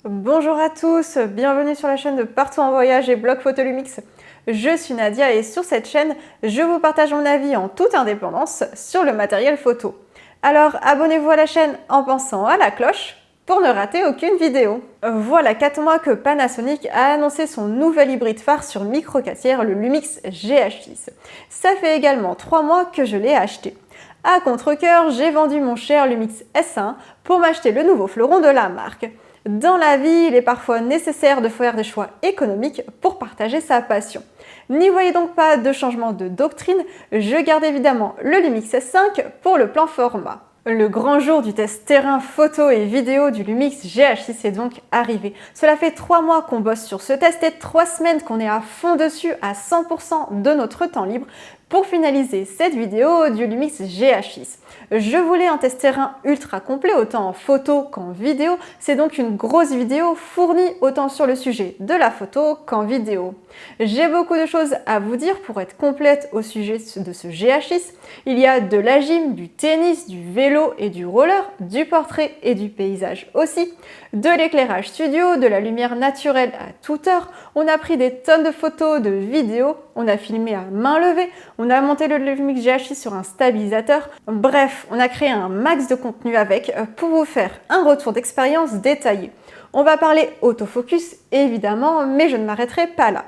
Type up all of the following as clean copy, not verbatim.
Bonjour à tous, bienvenue sur la chaîne de Partout en Voyage et Blog Photo Lumix. Je suis Nadia et sur cette chaîne, je vous partage mon avis en toute indépendance sur le matériel photo. Alors abonnez-vous à la chaîne en pensant à la cloche pour ne rater aucune vidéo. Voilà 4 mois que Panasonic a annoncé son nouvel hybride phare sur micro 4 tiers, le Lumix GH6. Ça fait également 3 mois que je l'ai acheté. À contre-cœur, j'ai vendu mon cher Lumix S1 pour m'acheter le nouveau fleuron de la marque. Dans la vie, il est parfois nécessaire de faire des choix économiques pour partager sa passion. N'y voyez donc pas de changement de doctrine, je garde évidemment le Lumix S5 pour le plan format. Le grand jour du test terrain photo et vidéo du Lumix GH6 est donc arrivé. Cela fait 3 mois qu'on bosse sur ce test et 3 semaines qu'on est à fond dessus à 100% de notre temps libre pour finaliser cette vidéo du Lumix GH6. Je voulais un test terrain ultra complet, autant en photo qu'en vidéo. C'est donc une grosse vidéo fournie autant sur le sujet de la photo qu'en vidéo. J'ai beaucoup de choses à vous dire pour être complète au sujet de ce GH6. Il y a de la gym, du tennis, du vélo et du roller, du portrait et du paysage aussi, de l'éclairage studio, de la lumière naturelle à toute heure. On a pris des tonnes de photos, de vidéos, on a filmé à main levée, on a monté le Lumix GH6 sur un stabilisateur. Bref, on a créé un max de contenu avec pour vous faire un retour d'expérience détaillé. On va parler autofocus évidemment, mais je ne m'arrêterai pas là.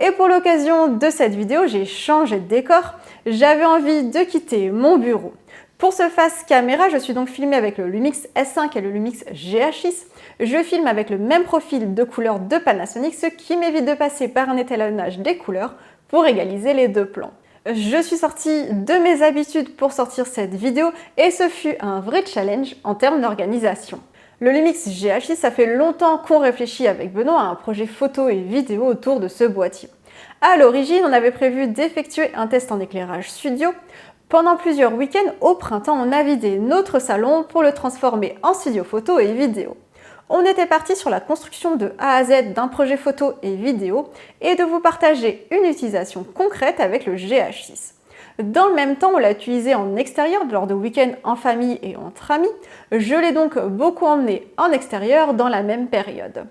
Et pour l'occasion de cette vidéo, j'ai changé de décor. J'avais envie de quitter mon bureau. Pour ce face caméra, je suis donc filmée avec le Lumix S5 et le Lumix GH6. Je filme avec le même profil de couleurs de Panasonic, ce qui m'évite de passer par un étalonnage des couleurs pour égaliser les deux plans. Je suis sortie de mes habitudes pour sortir cette vidéo et ce fut un vrai challenge en termes d'organisation. Le Lumix GH6, ça fait longtemps qu'on réfléchit avec Benoît à un projet photo et vidéo autour de ce boîtier. À l'origine, on avait prévu d'effectuer un test en éclairage studio. Pendant plusieurs week-ends, au printemps, on a vidé notre salon pour le transformer en studio photo et vidéo. On était parti sur la construction de A à Z d'un projet photo et vidéo et de vous partager une utilisation concrète avec le GH6. Dans le même temps, on l'a utilisé en extérieur lors de week-ends en famille et entre amis. Je l'ai donc beaucoup emmené en extérieur dans la même période.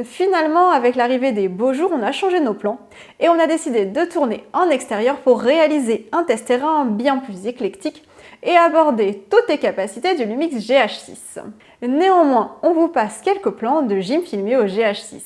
Finalement, avec l'arrivée des beaux jours, on a changé nos plans et on a décidé de tourner en extérieur pour réaliser un test terrain bien plus éclectique et aborder toutes les capacités du Lumix GH6. Néanmoins, on vous passe quelques plans de gym filmés au GH6.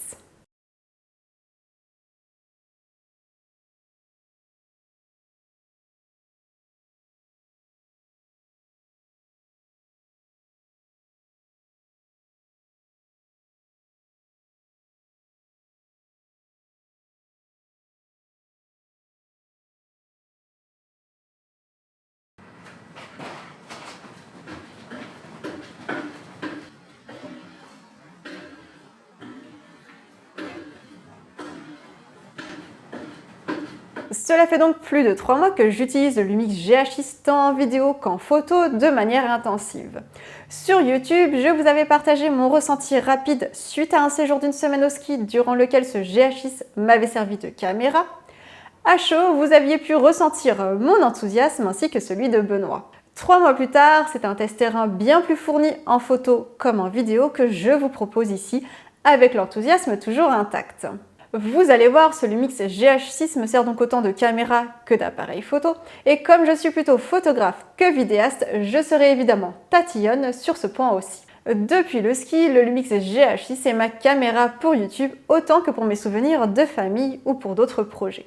Cela fait donc plus de 3 mois que j'utilise le Lumix GH6 tant en vidéo qu'en photo de manière intensive. Sur YouTube, je vous avais partagé mon ressenti rapide suite à un séjour d'une semaine au ski durant lequel ce GH6 m'avait servi de caméra. À chaud, vous aviez pu ressentir mon enthousiasme ainsi que celui de Benoît. 3 mois plus tard, c'est un test terrain bien plus fourni en photo comme en vidéo que je vous propose ici, avec l'enthousiasme toujours intact. Vous allez voir, ce Lumix GH6 me sert donc autant de caméra que d'appareil photo, et comme je suis plutôt photographe que vidéaste, je serai évidemment tatillonne sur ce point aussi. Depuis le ski, le Lumix GH6 est ma caméra pour YouTube autant que pour mes souvenirs de famille ou pour d'autres projets.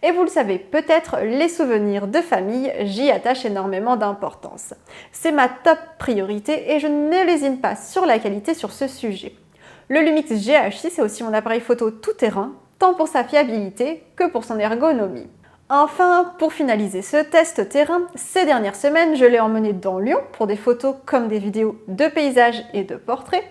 Et vous le savez peut-être, les souvenirs de famille, j'y attache énormément d'importance. C'est ma top priorité et je ne lésine pas sur la qualité sur ce sujet. Le Lumix GH6 est aussi mon appareil photo tout-terrain, tant pour sa fiabilité que pour son ergonomie. Enfin, pour finaliser ce test terrain, ces dernières semaines, je l'ai emmené dans Lyon pour des photos comme des vidéos de paysages et de portraits.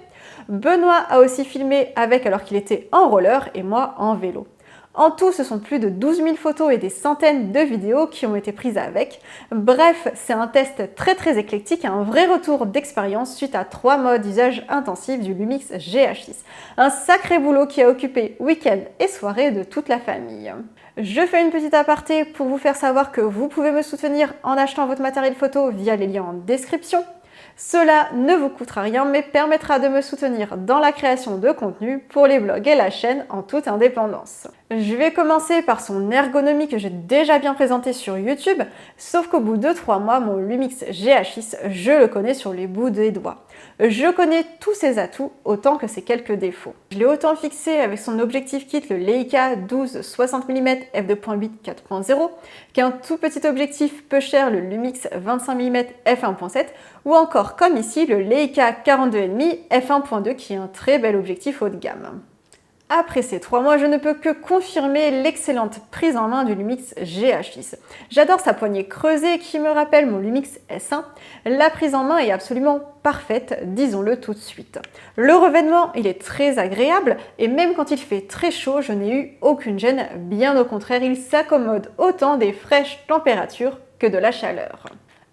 Benoît a aussi filmé avec alors qu'il était en roller et moi en vélo. En tout, ce sont plus de 12 000 photos et des centaines de vidéos qui ont été prises avec. Bref, c'est un test très éclectique et un vrai retour d'expérience suite à 3 mois d'usage intensif du Lumix GH6. Un sacré boulot qui a occupé week-end et soirée de toute la famille. Je fais une petite aparté pour vous faire savoir que vous pouvez me soutenir en achetant votre matériel photo via les liens en description. Cela ne vous coûtera rien mais permettra de me soutenir dans la création de contenu pour les blogs et la chaîne en toute indépendance. Je vais commencer par son ergonomie que j'ai déjà bien présentée sur YouTube, sauf qu'au bout de 3 mois, mon Lumix GH6, je le connais sur les bouts des doigts. Je connais tous ses atouts autant que ses quelques défauts. Je l'ai autant fixé avec son objectif kit, le Leica 12-60 mm f2.8 4.0, qu'un tout petit objectif peu cher, le Lumix 25 mm f1.7, ou encore comme ici le Leica 42,5 f1.2 qui est un très bel objectif haut de gamme. Après ces 3 mois, je ne peux que confirmer l'excellente prise en main du Lumix GH6. J'adore sa poignée creusée qui me rappelle mon Lumix S1. La prise en main est absolument parfaite, disons-le tout de suite. Le revêtement, il est très agréable et même quand il fait très chaud, je n'ai eu aucune gêne. Bien au contraire, il s'accommode autant des fraîches températures que de la chaleur.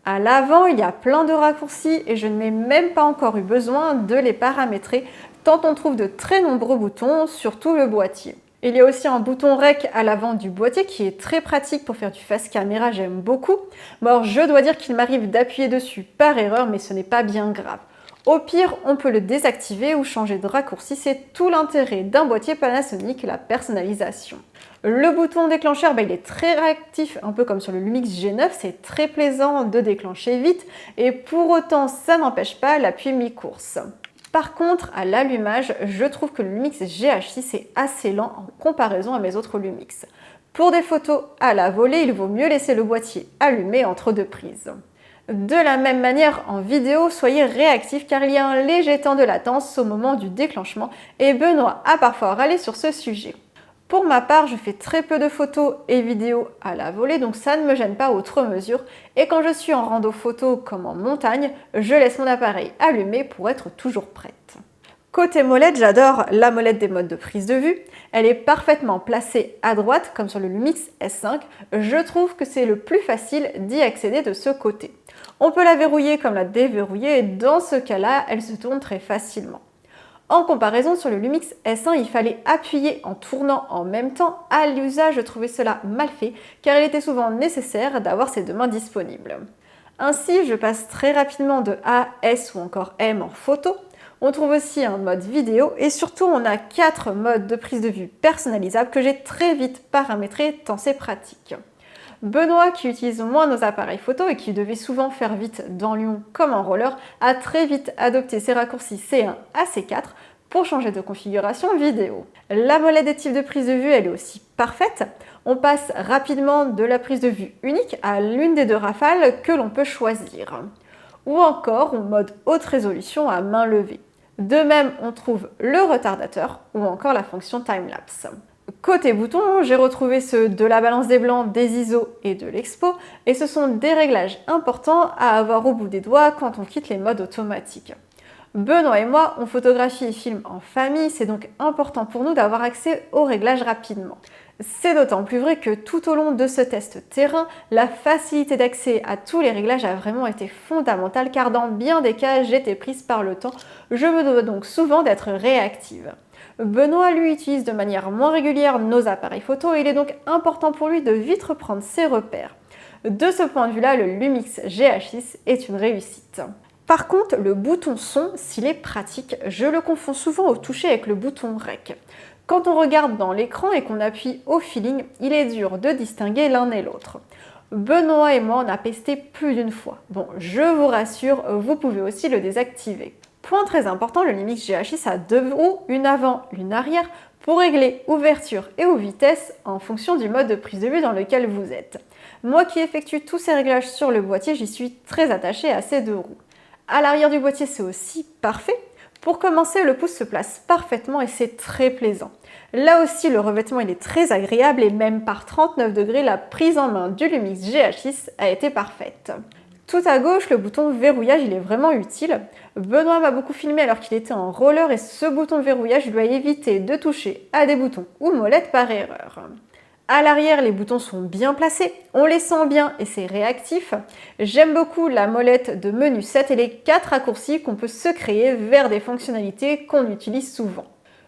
À l'avant, il y a plein de raccourcis et je n'ai même pas encore eu besoin de les paramétrer tant on trouve de très nombreux boutons sur tout le boîtier. Il y a aussi un bouton REC à l'avant du boîtier qui est très pratique pour faire du face caméra, j'aime beaucoup. Bon, alors, je dois dire qu'il m'arrive d'appuyer dessus par erreur, mais ce n'est pas bien grave. Au pire, on peut le désactiver ou changer de raccourci, c'est tout l'intérêt d'un boîtier Panasonic, la personnalisation. Le bouton déclencheur, il est très réactif, un peu comme sur le Lumix G9, c'est très plaisant de déclencher vite et pour autant, ça n'empêche pas l'appui mi-course. Par contre, à l'allumage, je trouve que le Lumix GH6 est assez lent en comparaison à mes autres Lumix. Pour des photos à la volée, il vaut mieux laisser le boîtier allumé entre deux prises. De la même manière, en vidéo, soyez réactifs car il y a un léger temps de latence au moment du déclenchement et Benoît a parfois râlé sur ce sujet. Pour ma part, je fais très peu de photos et vidéos à la volée, donc ça ne me gêne pas outre mesure. Et quand je suis en rando photo comme en montagne, je laisse mon appareil allumé pour être toujours prête. Côté molette, j'adore la molette des modes de prise de vue. Elle est parfaitement placée à droite, comme sur le Lumix S5. Je trouve que c'est le plus facile d'y accéder de ce côté. On peut la verrouiller comme la déverrouiller et dans ce cas-là, elle se tourne très facilement. En comparaison, sur le Lumix S1, il fallait appuyer en tournant en même temps. À l'usage, je trouvais cela mal fait car il était souvent nécessaire d'avoir ses deux mains disponibles. Ainsi, je passe très rapidement de A, S ou encore M en photo. On trouve aussi un mode vidéo et surtout on a 4 modes de prise de vue personnalisables que j'ai très vite paramétrés tant c'est pratique. Benoît, qui utilise moins nos appareils photo et qui devait souvent faire vite dans Lyon comme en roller, a très vite adopté ces raccourcis C1 à C4 pour changer de configuration vidéo. La molette des types de prise de vue, elle est aussi parfaite. On passe rapidement de la prise de vue unique à l'une des deux rafales que l'on peut choisir. Ou encore en mode haute résolution à main levée. De même, on trouve le retardateur ou encore la fonction timelapse. Côté boutons, j'ai retrouvé ceux de la balance des blancs, des ISO et de l'expo, et ce sont des réglages importants à avoir au bout des doigts quand on quitte les modes automatiques. Benoît et moi, on photographie et filme en famille, c'est donc important pour nous d'avoir accès aux réglages rapidement. C'est d'autant plus vrai que tout au long de ce test terrain, la facilité d'accès à tous les réglages a vraiment été fondamentale car dans bien des cas, j'étais prise par le temps, je me dois donc souvent d'être réactive. Benoît, lui, utilise de manière moins régulière nos appareils photo et il est donc important pour lui de vite reprendre ses repères. De ce point de vue-là, le Lumix GH6 est une réussite. Par contre, le bouton son, s'il est pratique, je le confonds souvent au toucher avec le bouton REC. Quand on regarde dans l'écran et qu'on appuie au feeling, il est dur de distinguer l'un et l'autre. Benoît et moi, on a testé plus d'une fois. Bon, je vous rassure, vous pouvez aussi le désactiver. Point très important, le Lumix GH6 a deux roues, une avant, une arrière, pour régler ouverture et ou vitesse en fonction du mode de prise de vue dans lequel vous êtes. Moi qui effectue tous ces réglages sur le boîtier, j'y suis très attachée à ces deux roues. À l'arrière du boîtier, c'est aussi parfait. Pour commencer, le pouce se place parfaitement et c'est très plaisant. Là aussi, le revêtement il est très agréable et même par 39 degrés, la prise en main du Lumix GH6 a été parfaite. Tout à gauche, le bouton verrouillage, il est vraiment utile. Benoît m'a beaucoup filmé alors qu'il était en roller et ce bouton de verrouillage lui a évité de toucher à des boutons ou molettes par erreur. À l'arrière, les boutons sont bien placés, on les sent bien et c'est réactif. J'aime beaucoup la molette de menu 7 et les 4 raccourcis qu'on peut se créer vers des fonctionnalités qu'on utilise souvent.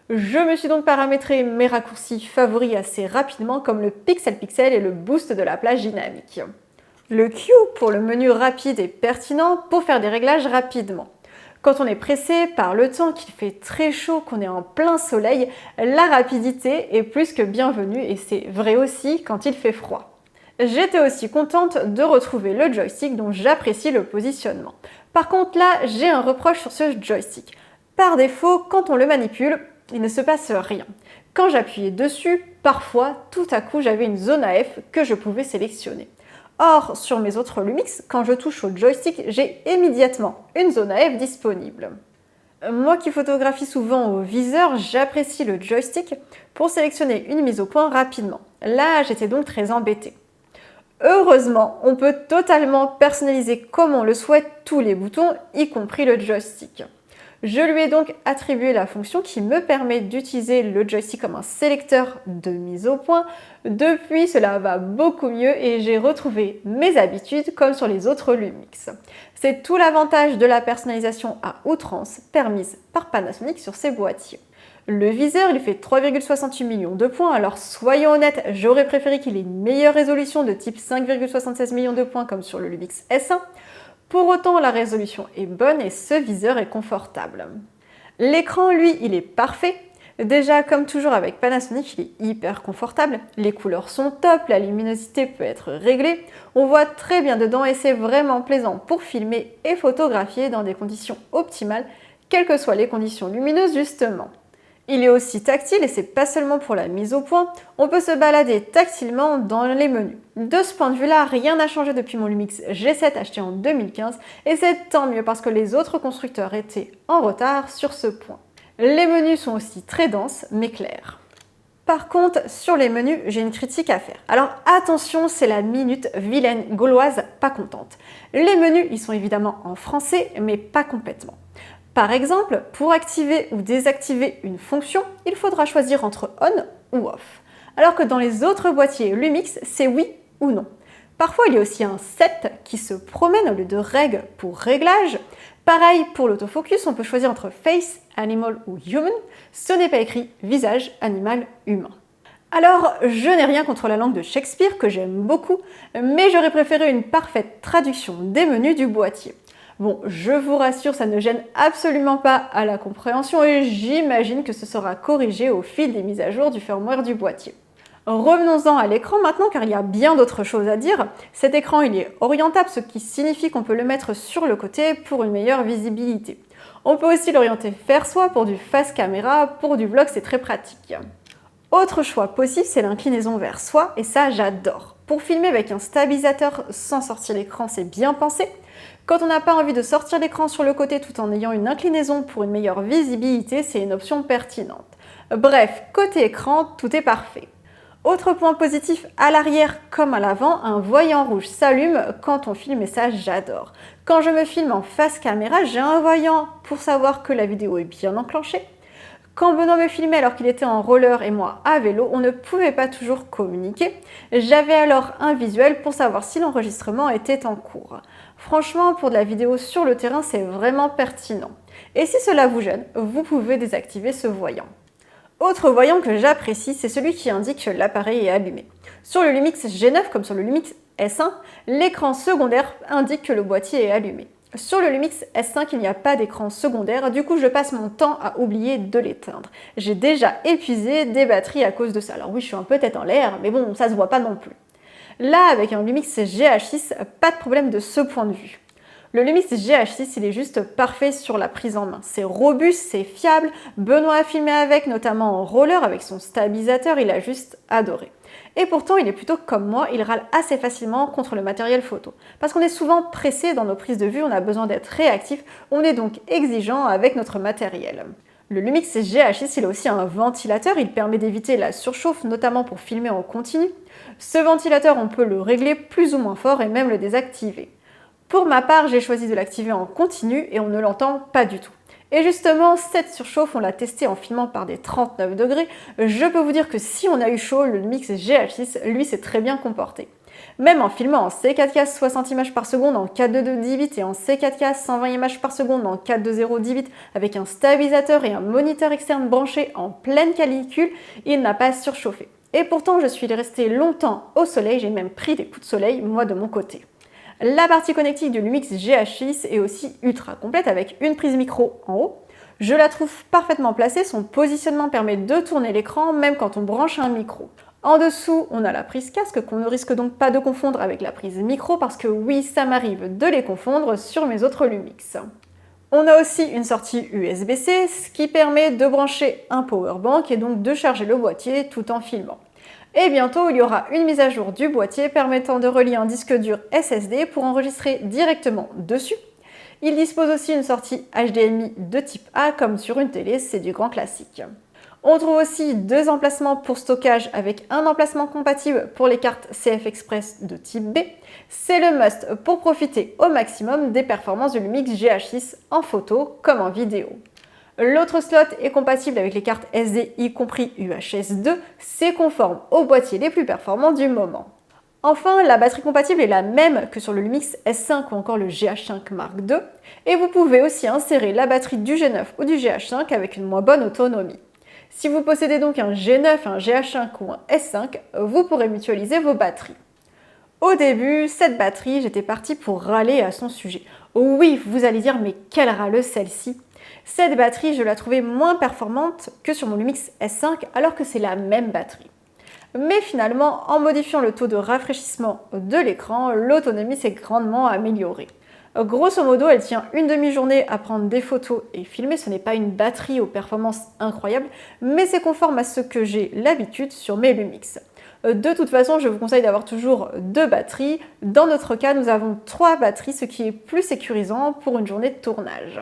Je me suis donc paramétré mes raccourcis favoris assez rapidement comme le Pixel Pixel et le boost de la plage dynamique. Le Q pour le menu rapide et pertinent pour faire des réglages rapidement. Quand on est pressé par le temps, qu'il fait très chaud, qu'on est en plein soleil, la rapidité est plus que bienvenue et c'est vrai aussi quand il fait froid. J'étais aussi contente de retrouver le joystick dont j'apprécie le positionnement. Par contre là, j'ai un reproche sur ce joystick. Par défaut, quand on le manipule, il ne se passe rien. Quand j'appuyais dessus, parfois, tout à coup, j'avais une zone AF que je pouvais sélectionner. Or, sur mes autres Lumix, quand je touche au joystick, j'ai immédiatement une zone AF disponible. Moi qui photographie souvent au viseur, j'apprécie le joystick pour sélectionner une mise au point rapidement. Là, j'étais donc très embêtée. Heureusement, on peut totalement personnaliser comme on le souhaite tous les boutons, y compris le joystick. Je lui ai donc attribué la fonction qui me permet d'utiliser le joystick comme un sélecteur de mise au point. Depuis, cela va beaucoup mieux et j'ai retrouvé mes habitudes comme sur les autres Lumix. C'est tout l'avantage de la personnalisation à outrance permise par Panasonic sur ses boîtiers. Le viseur, il fait 3,68 millions de points, alors soyons honnêtes, j'aurais préféré qu'il ait une meilleure résolution de type 5,76 millions de points comme sur le Lumix S1. Pour autant, la résolution est bonne et ce viseur est confortable. L'écran, lui, il est parfait. Déjà, comme toujours avec Panasonic, il est hyper confortable. Les couleurs sont top, la luminosité peut être réglée. On voit très bien dedans et c'est vraiment plaisant pour filmer et photographier dans des conditions optimales, quelles que soient les conditions lumineuses justement. Il est aussi tactile et c'est pas seulement pour la mise au point, on peut se balader tactilement dans les menus. De ce point de vue-là, rien n'a changé depuis mon Lumix G7 acheté en 2015 et c'est tant mieux parce que les autres constructeurs étaient en retard sur ce point. Les menus sont aussi très denses mais clairs. Par contre, sur les menus, j'ai une critique à faire. Alors attention, c'est la minute vilaine gauloise pas contente. Les menus, ils sont évidemment en français mais pas complètement. Par exemple, pour activer ou désactiver une fonction, il faudra choisir entre on ou off. Alors que dans les autres boîtiers Lumix, c'est oui ou non. Parfois, il y a aussi un set qui se promène au lieu de reg pour réglage. Pareil, pour l'autofocus, on peut choisir entre face, animal ou human. Ce n'est pas écrit visage, animal, humain. Alors, je n'ai rien contre la langue de Shakespeare, que j'aime beaucoup, mais j'aurais préféré une parfaite traduction des menus du boîtier. Bon, je vous rassure, ça ne gêne absolument pas à la compréhension et j'imagine que ce sera corrigé au fil des mises à jour du firmware du boîtier. Revenons-en à l'écran maintenant car il y a bien d'autres choses à dire. Cet écran il est orientable, ce qui signifie qu'on peut le mettre sur le côté pour une meilleure visibilité. On peut aussi l'orienter vers soi pour du face caméra, pour du vlog c'est très pratique. Autre choix possible, c'est l'inclinaison vers soi et ça j'adore. Pour filmer avec un stabilisateur sans sortir l'écran, c'est bien pensé. Quand on n'a pas envie de sortir l'écran sur le côté tout en ayant une inclinaison pour une meilleure visibilité, c'est une option pertinente. Bref, côté écran, tout est parfait. Autre point positif, à l'arrière comme à l'avant, un voyant rouge s'allume quand on filme et ça j'adore. Quand je me filme en face caméra, j'ai un voyant pour savoir que la vidéo est bien enclenchée. Quand Benoît me filmait alors qu'il était en roller et moi à vélo, on ne pouvait pas toujours communiquer. J'avais alors un visuel pour savoir si l'enregistrement était en cours. Franchement, pour de la vidéo sur le terrain, c'est vraiment pertinent. Et si cela vous gêne, vous pouvez désactiver ce voyant. Autre voyant que j'apprécie, c'est celui qui indique que l'appareil est allumé. Sur le Lumix G9 comme sur le Lumix S1, l'écran secondaire indique que le boîtier est allumé. Sur le Lumix S5, il n'y a pas d'écran secondaire, du coup je passe mon temps à oublier de l'éteindre. J'ai déjà épuisé des batteries à cause de ça. Alors oui, je suis un peu tête en l'air, mais bon, ça se voit pas non plus. Là, avec un Lumix GH6, pas de problème de ce point de vue. Le Lumix GH6, il est juste parfait sur la prise en main. C'est robuste, c'est fiable. Benoît a filmé avec, notamment en roller, avec son stabilisateur, il a juste adoré. Et pourtant, il est plutôt comme moi, il râle assez facilement contre le matériel photo. Parce qu'on est souvent pressé dans nos prises de vue, on a besoin d'être réactif, on est donc exigeant avec notre matériel. Le Lumix GH6, il a aussi un ventilateur, il permet d'éviter la surchauffe, notamment pour filmer en continu. Ce ventilateur, on peut le régler plus ou moins fort et même le désactiver. Pour ma part, j'ai choisi de l'activer en continu et on ne l'entend pas du tout. Et justement, cette surchauffe, on l'a testé en filmant par des 39 degrés. Je peux vous dire que si on a eu chaud, le Lumix GH6, lui, s'est très bien comporté. Même en filmant en C4K 60 images par seconde en 4.2 10 bits et en C4K 120 images par seconde en 4.2 10 bits avec un stabilisateur et un moniteur externe branché en pleine canicule, il n'a pas surchauffé. Et pourtant, je suis restée longtemps au soleil, j'ai même pris des coups de soleil, moi de mon côté. La partie connectique du Lumix GH6 est aussi ultra complète avec une prise micro en haut. Je la trouve parfaitement placée, son positionnement permet de tourner l'écran même quand on branche un micro. En dessous, on a la prise casque qu'on ne risque donc pas de confondre avec la prise micro parce que oui, ça m'arrive de les confondre sur mes autres Lumix. On a aussi une sortie USB-C, ce qui permet de brancher un powerbank et donc de charger le boîtier tout en filmant. Et bientôt, il y aura une mise à jour du boîtier permettant de relier un disque dur SSD pour enregistrer directement dessus. Il dispose aussi d'une sortie HDMI de type A comme sur une télé, c'est du grand classique. On trouve aussi deux emplacements pour stockage avec un emplacement compatible pour les cartes CF Express de type B. C'est le must pour profiter au maximum des performances du Lumix GH6 en photo comme en vidéo. L'autre slot est compatible avec les cartes SD y compris UHS 2, c'est conforme aux boîtiers les plus performants du moment. Enfin, la batterie compatible est la même que sur le Lumix S5 ou encore le GH5 Mark II, et vous pouvez aussi insérer la batterie du G9 ou du GH5 avec une moins bonne autonomie. Si vous possédez donc un G9, un GH5 ou un S5, vous pourrez mutualiser vos batteries. Au début, cette batterie, j'étais partie pour râler à son sujet. Oh oui, vous allez dire, mais quelle râleuse celle-ci! Cette batterie, je la trouvais moins performante que sur mon Lumix S5 alors que c'est la même batterie. Mais finalement, en modifiant le taux de rafraîchissement de l'écran, l'autonomie s'est grandement améliorée. Grosso modo, elle tient une demi-journée à prendre des photos et filmer. Ce n'est pas une batterie aux performances incroyables, mais c'est conforme à ce que j'ai l'habitude sur mes Lumix. De toute façon, je vous conseille d'avoir toujours deux batteries. Dans notre cas, nous avons 3 batteries, ce qui est plus sécurisant pour une journée de tournage.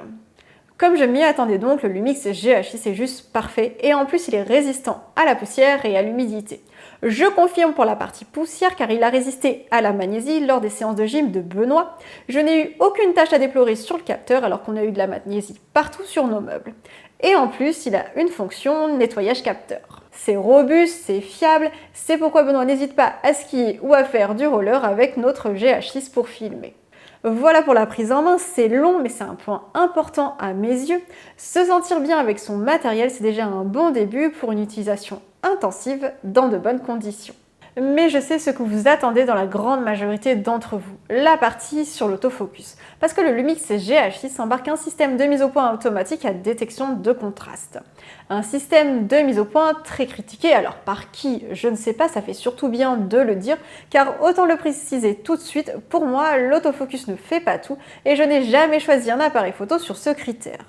Comme je m'y attendais donc, le Lumix GH6 est juste parfait et en plus il est résistant à la poussière et à l'humidité. Je confirme pour la partie poussière car il a résisté à la magnésie lors des séances de gym de Benoît. Je n'ai eu aucune tache à déplorer sur le capteur alors qu'on a eu de la magnésie partout sur nos meubles. Et en plus, il a une fonction nettoyage capteur. C'est robuste, c'est fiable, c'est pourquoi Benoît n'hésite pas à skier ou à faire du roller avec notre GH6 pour filmer. Voilà pour la prise en main, c'est long mais c'est un point important à mes yeux. Se sentir bien avec son matériel, c'est déjà un bon début pour une utilisation intensive dans de bonnes conditions. Mais je sais ce que vous attendez dans la grande majorité d'entre vous, la partie sur l'autofocus. Parce que le Lumix GH6 embarque un système de mise au point automatique à détection de contraste. Un système de mise au point très critiqué, alors par qui, je ne sais pas, ça fait surtout bien de le dire, car autant le préciser tout de suite, pour moi, l'autofocus ne fait pas tout et je n'ai jamais choisi un appareil photo sur ce critère.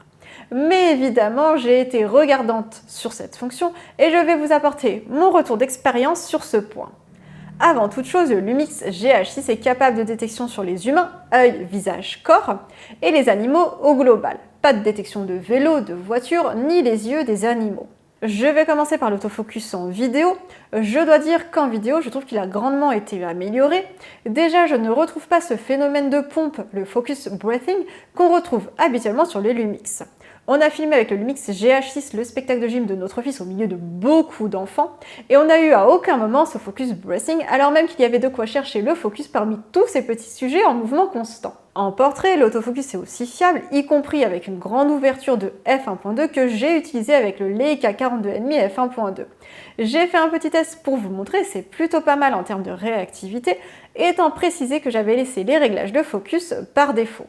Mais évidemment, j'ai été regardante sur cette fonction et je vais vous apporter mon retour d'expérience sur ce point. Avant toute chose, le Lumix GH6 est capable de détection sur les humains, œil, visage, corps, et les animaux au global. Pas de détection de vélo, de voiture, ni les yeux des animaux. Je vais commencer par l'autofocus en vidéo. Je dois dire qu'en vidéo, je trouve qu'il a grandement été amélioré. Déjà, je ne retrouve pas ce phénomène de pompe, le focus breathing, qu'on retrouve habituellement sur les Lumix. On a filmé avec le Lumix GH6 le spectacle de gym de notre fils au milieu de beaucoup d'enfants et on n'a eu à aucun moment ce focus breathing alors même qu'il y avait de quoi chercher le focus parmi tous ces petits sujets en mouvement constant. En portrait, l'autofocus est aussi fiable, y compris avec une grande ouverture de f1.2 que j'ai utilisé avec le Leica 42,5 f1.2. J'ai fait un petit test pour vous montrer, c'est plutôt pas mal en termes de réactivité, étant précisé que j'avais laissé les réglages de focus par défaut.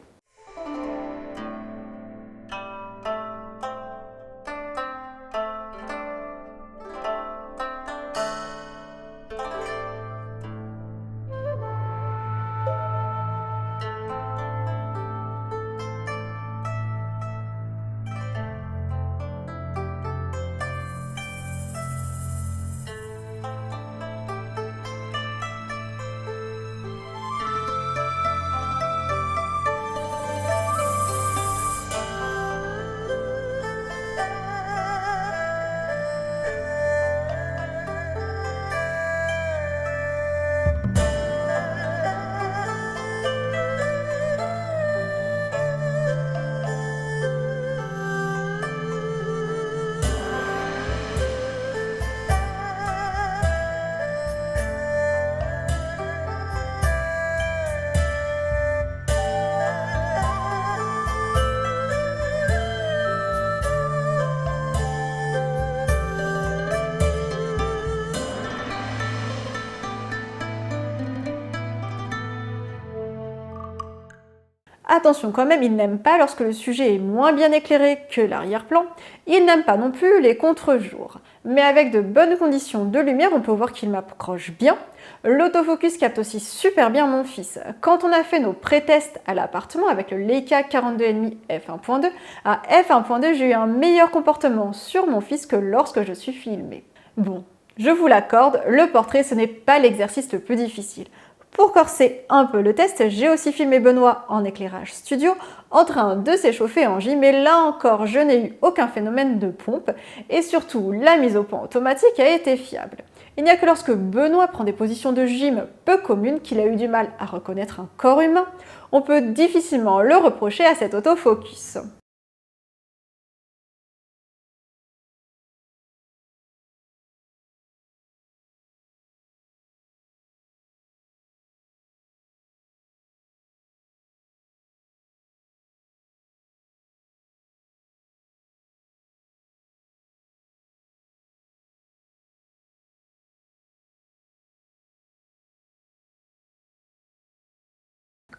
Attention quand même, il n'aime pas lorsque le sujet est moins bien éclairé que l'arrière-plan. Il n'aime pas non plus les contre-jours. Mais avec de bonnes conditions de lumière, on peut voir qu'il m'accroche bien. L'autofocus capte aussi super bien mon fils. Quand on a fait nos pré-tests à l'appartement avec le Leica 42,5 f1.2, à f1.2, j'ai eu un meilleur comportement sur mon fils que lorsque je suis filmée. Bon, je vous l'accorde, le portrait ce n'est pas l'exercice le plus difficile. Pour corser un peu le test, j'ai aussi filmé Benoît en éclairage studio, en train de s'échauffer en gym, mais là encore, je n'ai eu aucun phénomène de pompe, et surtout, la mise au point automatique a été fiable. Il n'y a que lorsque Benoît prend des positions de gym peu communes qu'il a eu du mal à reconnaître un corps humain. On peut difficilement le reprocher à cet autofocus.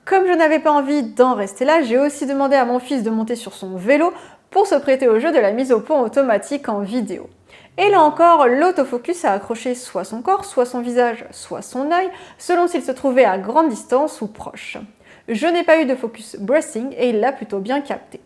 Comme je n'avais pas envie d'en rester là, j'ai aussi demandé à mon fils de monter sur son vélo pour se prêter au jeu de la mise au point automatique en vidéo. Et là encore, l'autofocus a accroché soit son corps, soit son visage, soit son œil, selon s'il se trouvait à grande distance ou proche. Je n'ai pas eu de focus brushing et il l'a plutôt bien capté.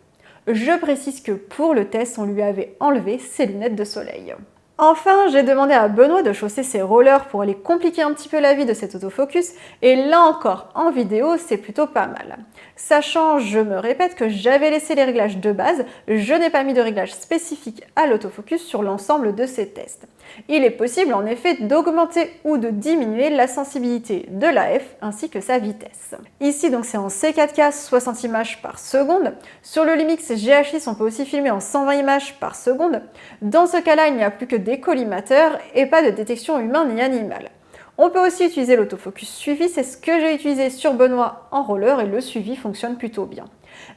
Je précise que pour le test, on lui avait enlevé ses lunettes de soleil. Enfin, j'ai demandé à Benoît de chausser ses rollers pour aller compliquer un petit peu la vie de cet autofocus, et là encore, en vidéo, c'est plutôt pas mal. Sachant, je me répète, que j'avais laissé les réglages de base, je n'ai pas mis de réglage spécifique à l'autofocus sur l'ensemble de ces tests. Il est possible en effet d'augmenter ou de diminuer la sensibilité de l'AF ainsi que sa vitesse. Ici donc c'est en C4K 60 images par seconde. Sur le Lumix GH6 on peut aussi filmer en 120 images par seconde. Dans ce cas-là il n'y a plus que des collimateurs et pas de détection humaine ni animale. On peut aussi utiliser l'autofocus suivi, c'est ce que j'ai utilisé sur Benoît en roller et le suivi fonctionne plutôt bien.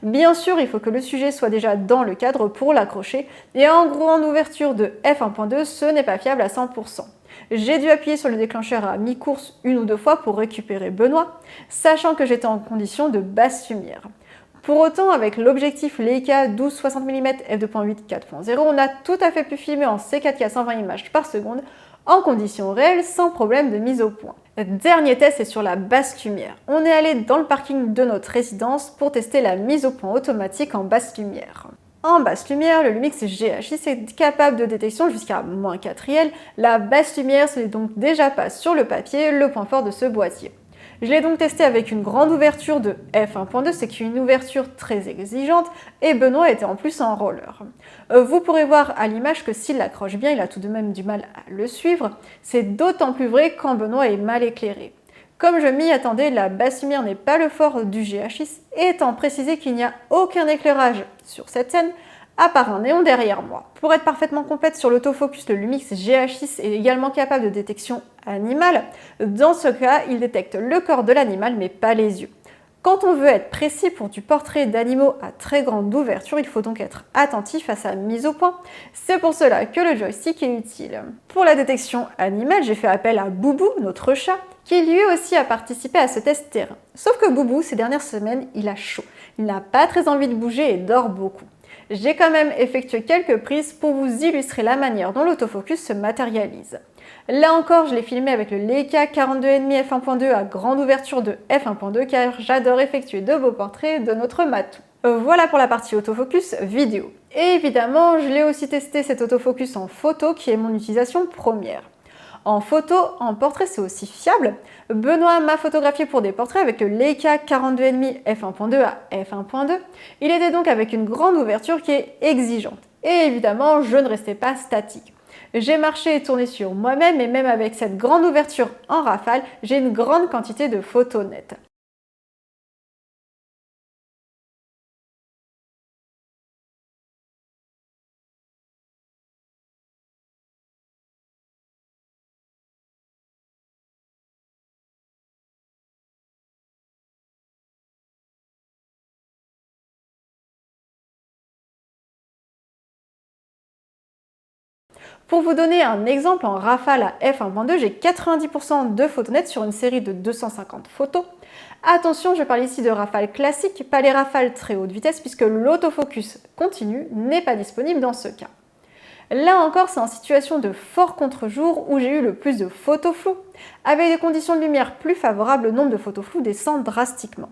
Bien sûr, il faut que le sujet soit déjà dans le cadre pour l'accrocher, et en gros en ouverture de f1.2, ce n'est pas fiable à 100%. J'ai dû appuyer sur le déclencheur à mi-course une ou deux fois pour récupérer Benoît, sachant que j'étais en condition de basse lumière. Pour autant, avec l'objectif Leica 12-60 mm f2.8 4.0, on a tout à fait pu filmer en C4K 120 images par seconde, en conditions réelles, sans problème de mise au point. Dernier test est sur la basse lumière. On est allé dans le parking de notre résidence pour tester la mise au point automatique en basse lumière. En basse lumière, le Lumix GH6 est capable de détection jusqu'à -4 IL. La basse lumière, ce n'est donc déjà pas sur le papier le point fort de ce boîtier. Je l'ai donc testé avec une grande ouverture de f1.2, c'est une ouverture très exigeante, et Benoît était en plus en roller. Vous pourrez voir à l'image que s'il l'accroche bien, il a tout de même du mal à le suivre. C'est d'autant plus vrai quand Benoît est mal éclairé. Comme je m'y attendais, la basse lumière n'est pas le fort du GH6, étant précisé qu'il n'y a aucun éclairage sur cette scène, à part un néon derrière moi. Pour être parfaitement complète sur l'autofocus, le Lumix GH6 est également capable de détection animale. Dans ce cas, il détecte le corps de l'animal mais pas les yeux. Quand on veut être précis pour du portrait d'animaux à très grande ouverture, il faut donc être attentif à sa mise au point. C'est pour cela que le joystick est utile. Pour la détection animale, j'ai fait appel à Boubou, notre chat, qui lui aussi a participé à ce test terrain. Sauf que Boubou, ces dernières semaines, il a chaud. Il n'a pas très envie de bouger et dort beaucoup. J'ai quand même effectué quelques prises pour vous illustrer la manière dont l'autofocus se matérialise. Là encore, je l'ai filmé avec le Leica 42,5 f1.2 à grande ouverture de f1.2 car j'adore effectuer de beaux portraits de notre matou. Voilà pour la partie autofocus vidéo. Et évidemment, je l'ai aussi testé cet autofocus en photo qui est mon utilisation première. En photo, en portrait, c'est aussi fiable. Benoît m'a photographié pour des portraits avec le Leica 42,5 f1.2 à f1.2. Il était donc avec une grande ouverture qui est exigeante. Et évidemment, je ne restais pas statique. J'ai marché et tourné sur moi-même et même avec cette grande ouverture en rafale, j'ai une grande quantité de photos nettes. Pour vous donner un exemple en rafale à f1.2, j'ai 90% de photos nettes sur une série de 250 photos. Attention, je parle ici de rafales classiques, pas les rafales très haute vitesse puisque l'autofocus continu n'est pas disponible dans ce cas. Là encore, c'est en situation de fort contre-jour où j'ai eu le plus de photos floues. Avec des conditions de lumière plus favorables, le nombre de photos floues descend drastiquement.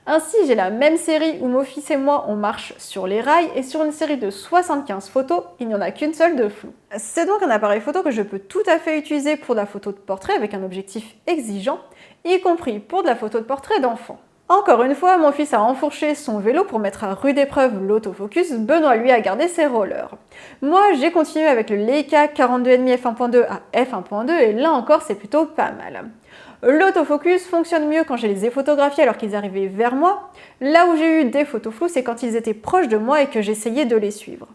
Ainsi, j'ai la même série où mon fils et moi on marche sur les rails et sur une série de 75 photos, il n'y en a qu'une seule de floue. C'est donc un appareil photo que je peux tout à fait utiliser pour de la photo de portrait avec un objectif exigeant, y compris pour de la photo de portrait d'enfant. Encore une fois, mon fils a enfourché son vélo pour mettre à rude épreuve l'autofocus, Benoît lui a gardé ses rollers. Moi, j'ai continué avec le Leica 42,5 f1.2 à f1.2 et là encore, c'est plutôt pas mal. L'autofocus fonctionne mieux quand je les ai photographiés alors qu'ils arrivaient vers moi. Là où j'ai eu des photos floues, c'est quand ils étaient proches de moi et que j'essayais de les suivre.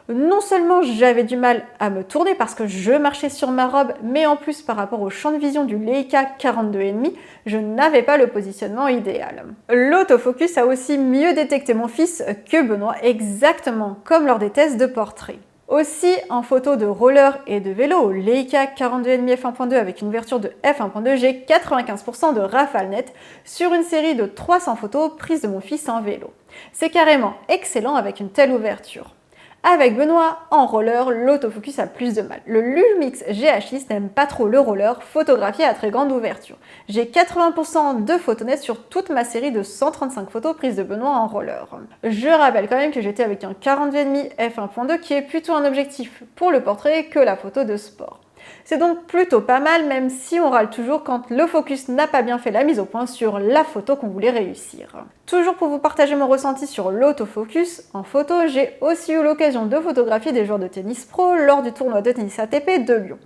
Non seulement j'avais du mal à me tourner parce que je marchais sur ma robe, mais en plus par rapport au champ de vision du Leica 42,5, je n'avais pas le positionnement idéal. L'autofocus a aussi mieux détecté mon fils que Benoît, exactement comme lors des tests de portrait. Aussi, en photo de roller et de vélo, au Leica 42,5 f1.2 avec une ouverture de f1.2, j'ai 95% de rafale nette sur une série de 300 photos prises de mon fils en vélo. C'est carrément excellent avec une telle ouverture. Avec Benoît, en roller, l'autofocus a plus de mal. Le Lumix GH6 n'aime pas trop le roller photographié à très grande ouverture. J'ai 80% de photos nettes sur toute ma série de 135 photos prises de Benoît en roller. Je rappelle quand même que j'étais avec un 42,5 f1.2 qui est plutôt un objectif pour le portrait que la photo de sport. C'est donc plutôt pas mal, même si on râle toujours quand le focus n'a pas bien fait la mise au point sur la photo qu'on voulait réussir. Toujours pour vous partager mon ressenti sur l'autofocus, en photo, j'ai aussi eu l'occasion de photographier des joueurs de tennis pro lors du tournoi de tennis ATP de Lyon.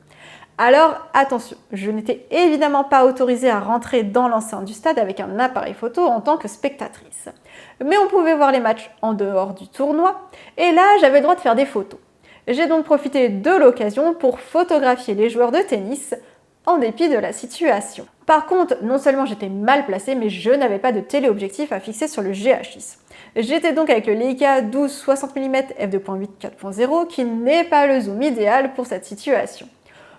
Alors attention, je n'étais évidemment pas autorisée à rentrer dans l'enceinte du stade avec un appareil photo en tant que spectatrice. Mais on pouvait voir les matchs en dehors du tournoi, et là j'avais le droit de faire des photos. J'ai donc profité de l'occasion pour photographier les joueurs de tennis en dépit de la situation. Par contre, non seulement j'étais mal placée, mais je n'avais pas de téléobjectif à fixer sur le GH6. J'étais donc avec le Leica 12-60 mm f2.8 4.0 qui n'est pas le zoom idéal pour cette situation.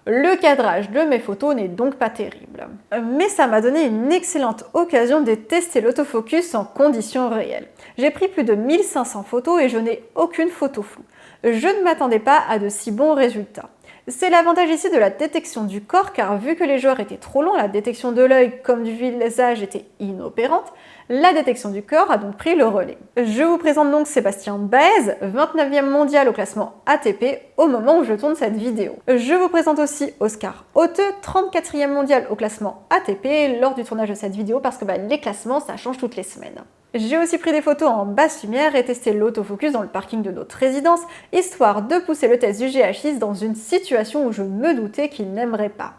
Le cadrage de mes photos n'est donc pas terrible. Mais ça m'a donné une excellente occasion de tester l'autofocus en conditions réelles. J'ai pris plus de 1500 photos et je n'ai aucune photo floue. Je ne m'attendais pas à de si bons résultats. C'est l'avantage ici de la détection du corps car vu que les joueurs étaient trop longs, la détection de l'œil comme du visage était inopérante, la détection du corps a donc pris le relais. Je vous présente donc Sébastien Baez, 29e mondial au classement ATP au moment où je tourne cette vidéo. Je vous présente aussi Oscar Hauteux, 34e mondial au classement ATP lors du tournage de cette vidéo parce que les classements ça change toutes les semaines. J'ai aussi pris des photos en basse lumière et testé l'autofocus dans le parking de notre résidence, histoire de pousser le test du GH6 dans une situation où je me doutais qu'il n'aimerait pas.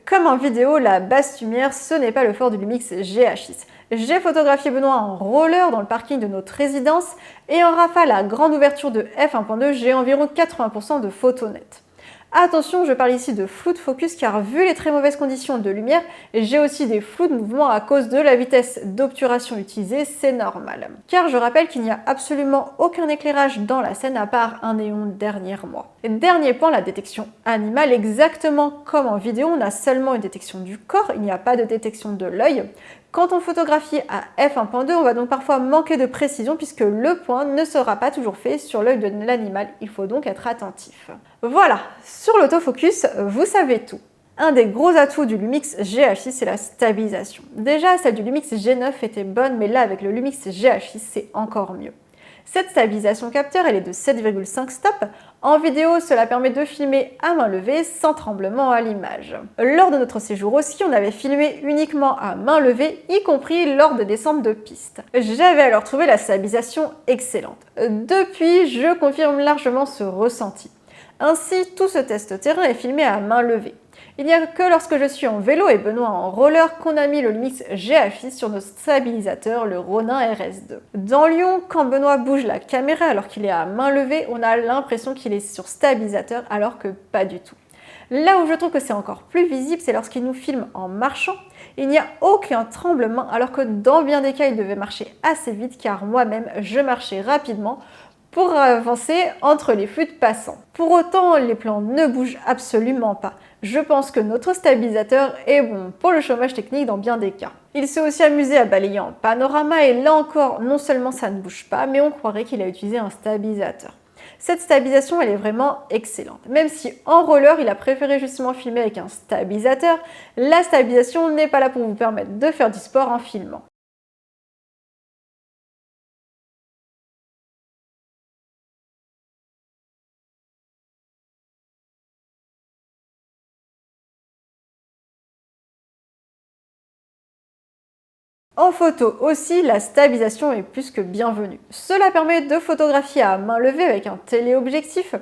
Comme en vidéo, la basse lumière, ce n'est pas le fort du Lumix GH6. J'ai photographié Benoît en roller dans le parking de notre résidence et en rafale à grande ouverture de f1.2, j'ai environ 80% de photos nettes. Attention, je parle ici de flou de focus car vu les très mauvaises conditions de lumière, j'ai aussi des flous de mouvement à cause de la vitesse d'obturation utilisée, c'est normal. Car je rappelle qu'il n'y a absolument aucun éclairage dans la scène à part un néon derrière moi. Et dernier point, la détection animale, exactement comme en vidéo, on a seulement une détection du corps, il n'y a pas de détection de l'œil. Quand on photographie à f1.2, on va donc parfois manquer de précision puisque le point ne sera pas toujours fait sur l'œil de l'animal, il faut donc être attentif. Voilà, sur l'autofocus, vous savez tout. Un des gros atouts du Lumix GH6, c'est la stabilisation. Déjà, celle du Lumix G9 était bonne, mais là, avec le Lumix GH6, c'est encore mieux. Cette stabilisation capteur, elle est de 7,5 stop. En vidéo, cela permet de filmer à main levée sans tremblement à l'image. Lors de notre séjour aussi, on avait filmé uniquement à main levée, y compris lors de descentes de piste. J'avais alors trouvé la stabilisation excellente. Depuis, je confirme largement ce ressenti. Ainsi, tout ce test terrain est filmé à main levée. Il n'y a que lorsque je suis en vélo et Benoît en roller qu'on a mis le Lumix GH6 sur nos stabilisateurs, le Ronin RS2. Dans Lyon, quand Benoît bouge la caméra alors qu'il est à main levée, on a l'impression qu'il est sur stabilisateur alors que pas du tout. Là où je trouve que c'est encore plus visible, c'est lorsqu'il nous filme en marchant. Il n'y a aucun tremblement alors que dans bien des cas, il devait marcher assez vite car moi-même, je marchais rapidement pour avancer entre les fluides passants. Pour autant, les plans ne bougent absolument pas. Je pense que notre stabilisateur est bon pour le chômage technique dans bien des cas. Il s'est aussi amusé à balayer en panorama et là encore, non seulement ça ne bouge pas, mais on croirait qu'il a utilisé un stabilisateur. Cette stabilisation, elle est vraiment excellente. Même si en roller, il a préféré justement filmer avec un stabilisateur, la stabilisation n'est pas là pour vous permettre de faire du sport en filmant. En photo aussi, la stabilisation est plus que bienvenue. Cela permet de photographier à main levée avec un téléobjectif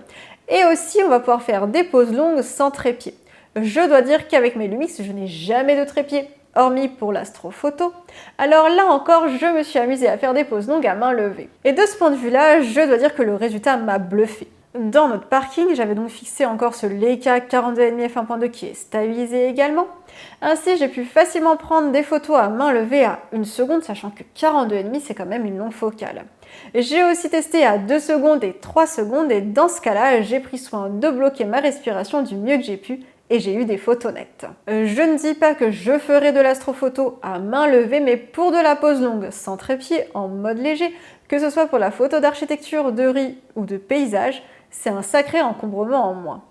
et aussi on va pouvoir faire des poses longues sans trépied. Je dois dire qu'avec mes Lumix, je n'ai jamais de trépied, hormis pour l'astrophoto. Alors là encore, je me suis amusée à faire des poses longues à main levée. Et de ce point de vue-là, je dois dire que le résultat m'a bluffé. Dans notre parking, j'avais donc fixé encore ce Leica 42,5 f1.2 qui est stabilisé également. Ainsi, j'ai pu facilement prendre des photos à main levée à 1 seconde, sachant que 42,5 c'est quand même une longue focale. J'ai aussi testé à 2 secondes et 3 secondes et dans ce cas-là, j'ai pris soin de bloquer ma respiration du mieux que j'ai pu et j'ai eu des photos nettes. Je ne dis pas que je ferai de l'astrophoto à main levée, mais pour de la pose longue sans trépied, en mode léger, que ce soit pour la photo d'architecture, de riz ou de paysage, c'est un sacré encombrement en moins.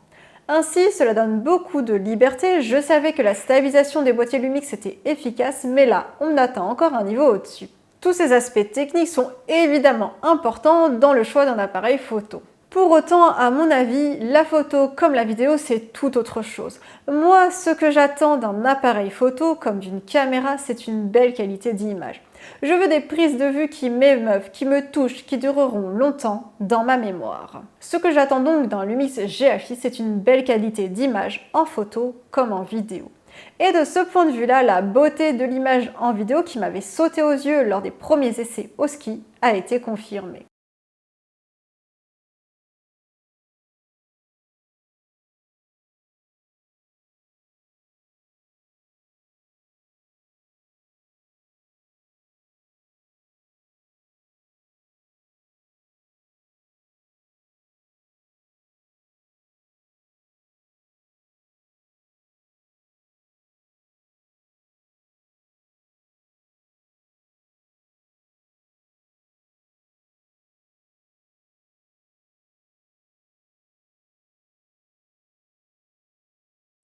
Ainsi, cela donne beaucoup de liberté. Je savais que la stabilisation des boîtiers Lumix était efficace, mais là, on atteint encore un niveau au-dessus. Tous ces aspects techniques sont évidemment importants dans le choix d'un appareil photo. Pour autant, à mon avis, la photo comme la vidéo, c'est tout autre chose. Moi, ce que j'attends d'un appareil photo comme d'une caméra, c'est une belle qualité d'image. Je veux des prises de vue qui m'émeuvent, qui me touchent, qui dureront longtemps dans ma mémoire. Ce que j'attends donc d'un Lumix GH6, c'est une belle qualité d'image en photo comme en vidéo. Et de ce point de vue-là, la beauté de l'image en vidéo qui m'avait sauté aux yeux lors des premiers essais au ski a été confirmée.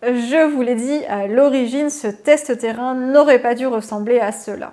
Je vous l'ai dit, à l'origine, ce test terrain n'aurait pas dû ressembler à cela.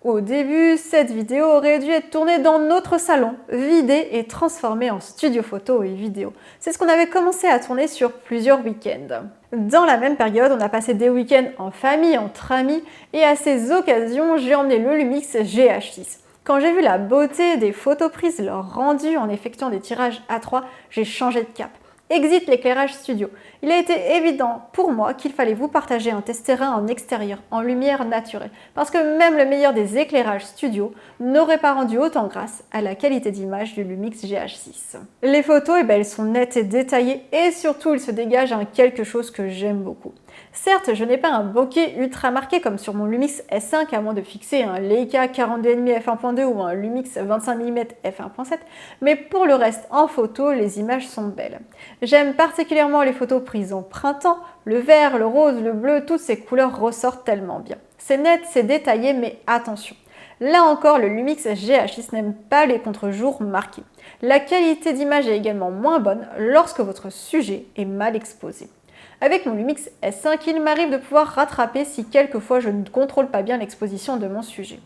Au début, cette vidéo aurait dû être tournée dans notre salon, vidée et transformée en studio photo et vidéo. C'est ce qu'on avait commencé à tourner sur plusieurs week-ends. Dans la même période, on a passé des week-ends en famille, entre amis, et à ces occasions, j'ai emmené le Lumix GH6. Quand j'ai vu la beauté des photos prises, leur rendu en effectuant des tirages A3, j'ai changé de cap. Exit l'éclairage studio. Il a été évident pour moi qu'il fallait vous partager un test terrain en extérieur, en lumière naturelle, parce que même le meilleur des éclairages studio n'aurait pas rendu autant grâce à la qualité d'image du Lumix GH6. Les photos, elles sont nettes et détaillées, et surtout, il se dégage quelque chose que j'aime beaucoup. Certes, je n'ai pas un bokeh ultra marqué comme sur mon Lumix S5 à moins de fixer un Leica 42,5 f1.2 ou un Lumix 25 mm f1.7, mais pour le reste en photo, les images sont belles. J'aime particulièrement les photos prises en printemps, le vert, le rose, le bleu, toutes ces couleurs ressortent tellement bien. C'est net, c'est détaillé, mais attention. Là encore, le Lumix GH6 n'aime pas les contre-jours marqués. La qualité d'image est également moins bonne lorsque votre sujet est mal exposé. Avec mon Lumix S5, il m'arrive de pouvoir rattraper si quelquefois je ne contrôle pas bien l'exposition de mon sujet.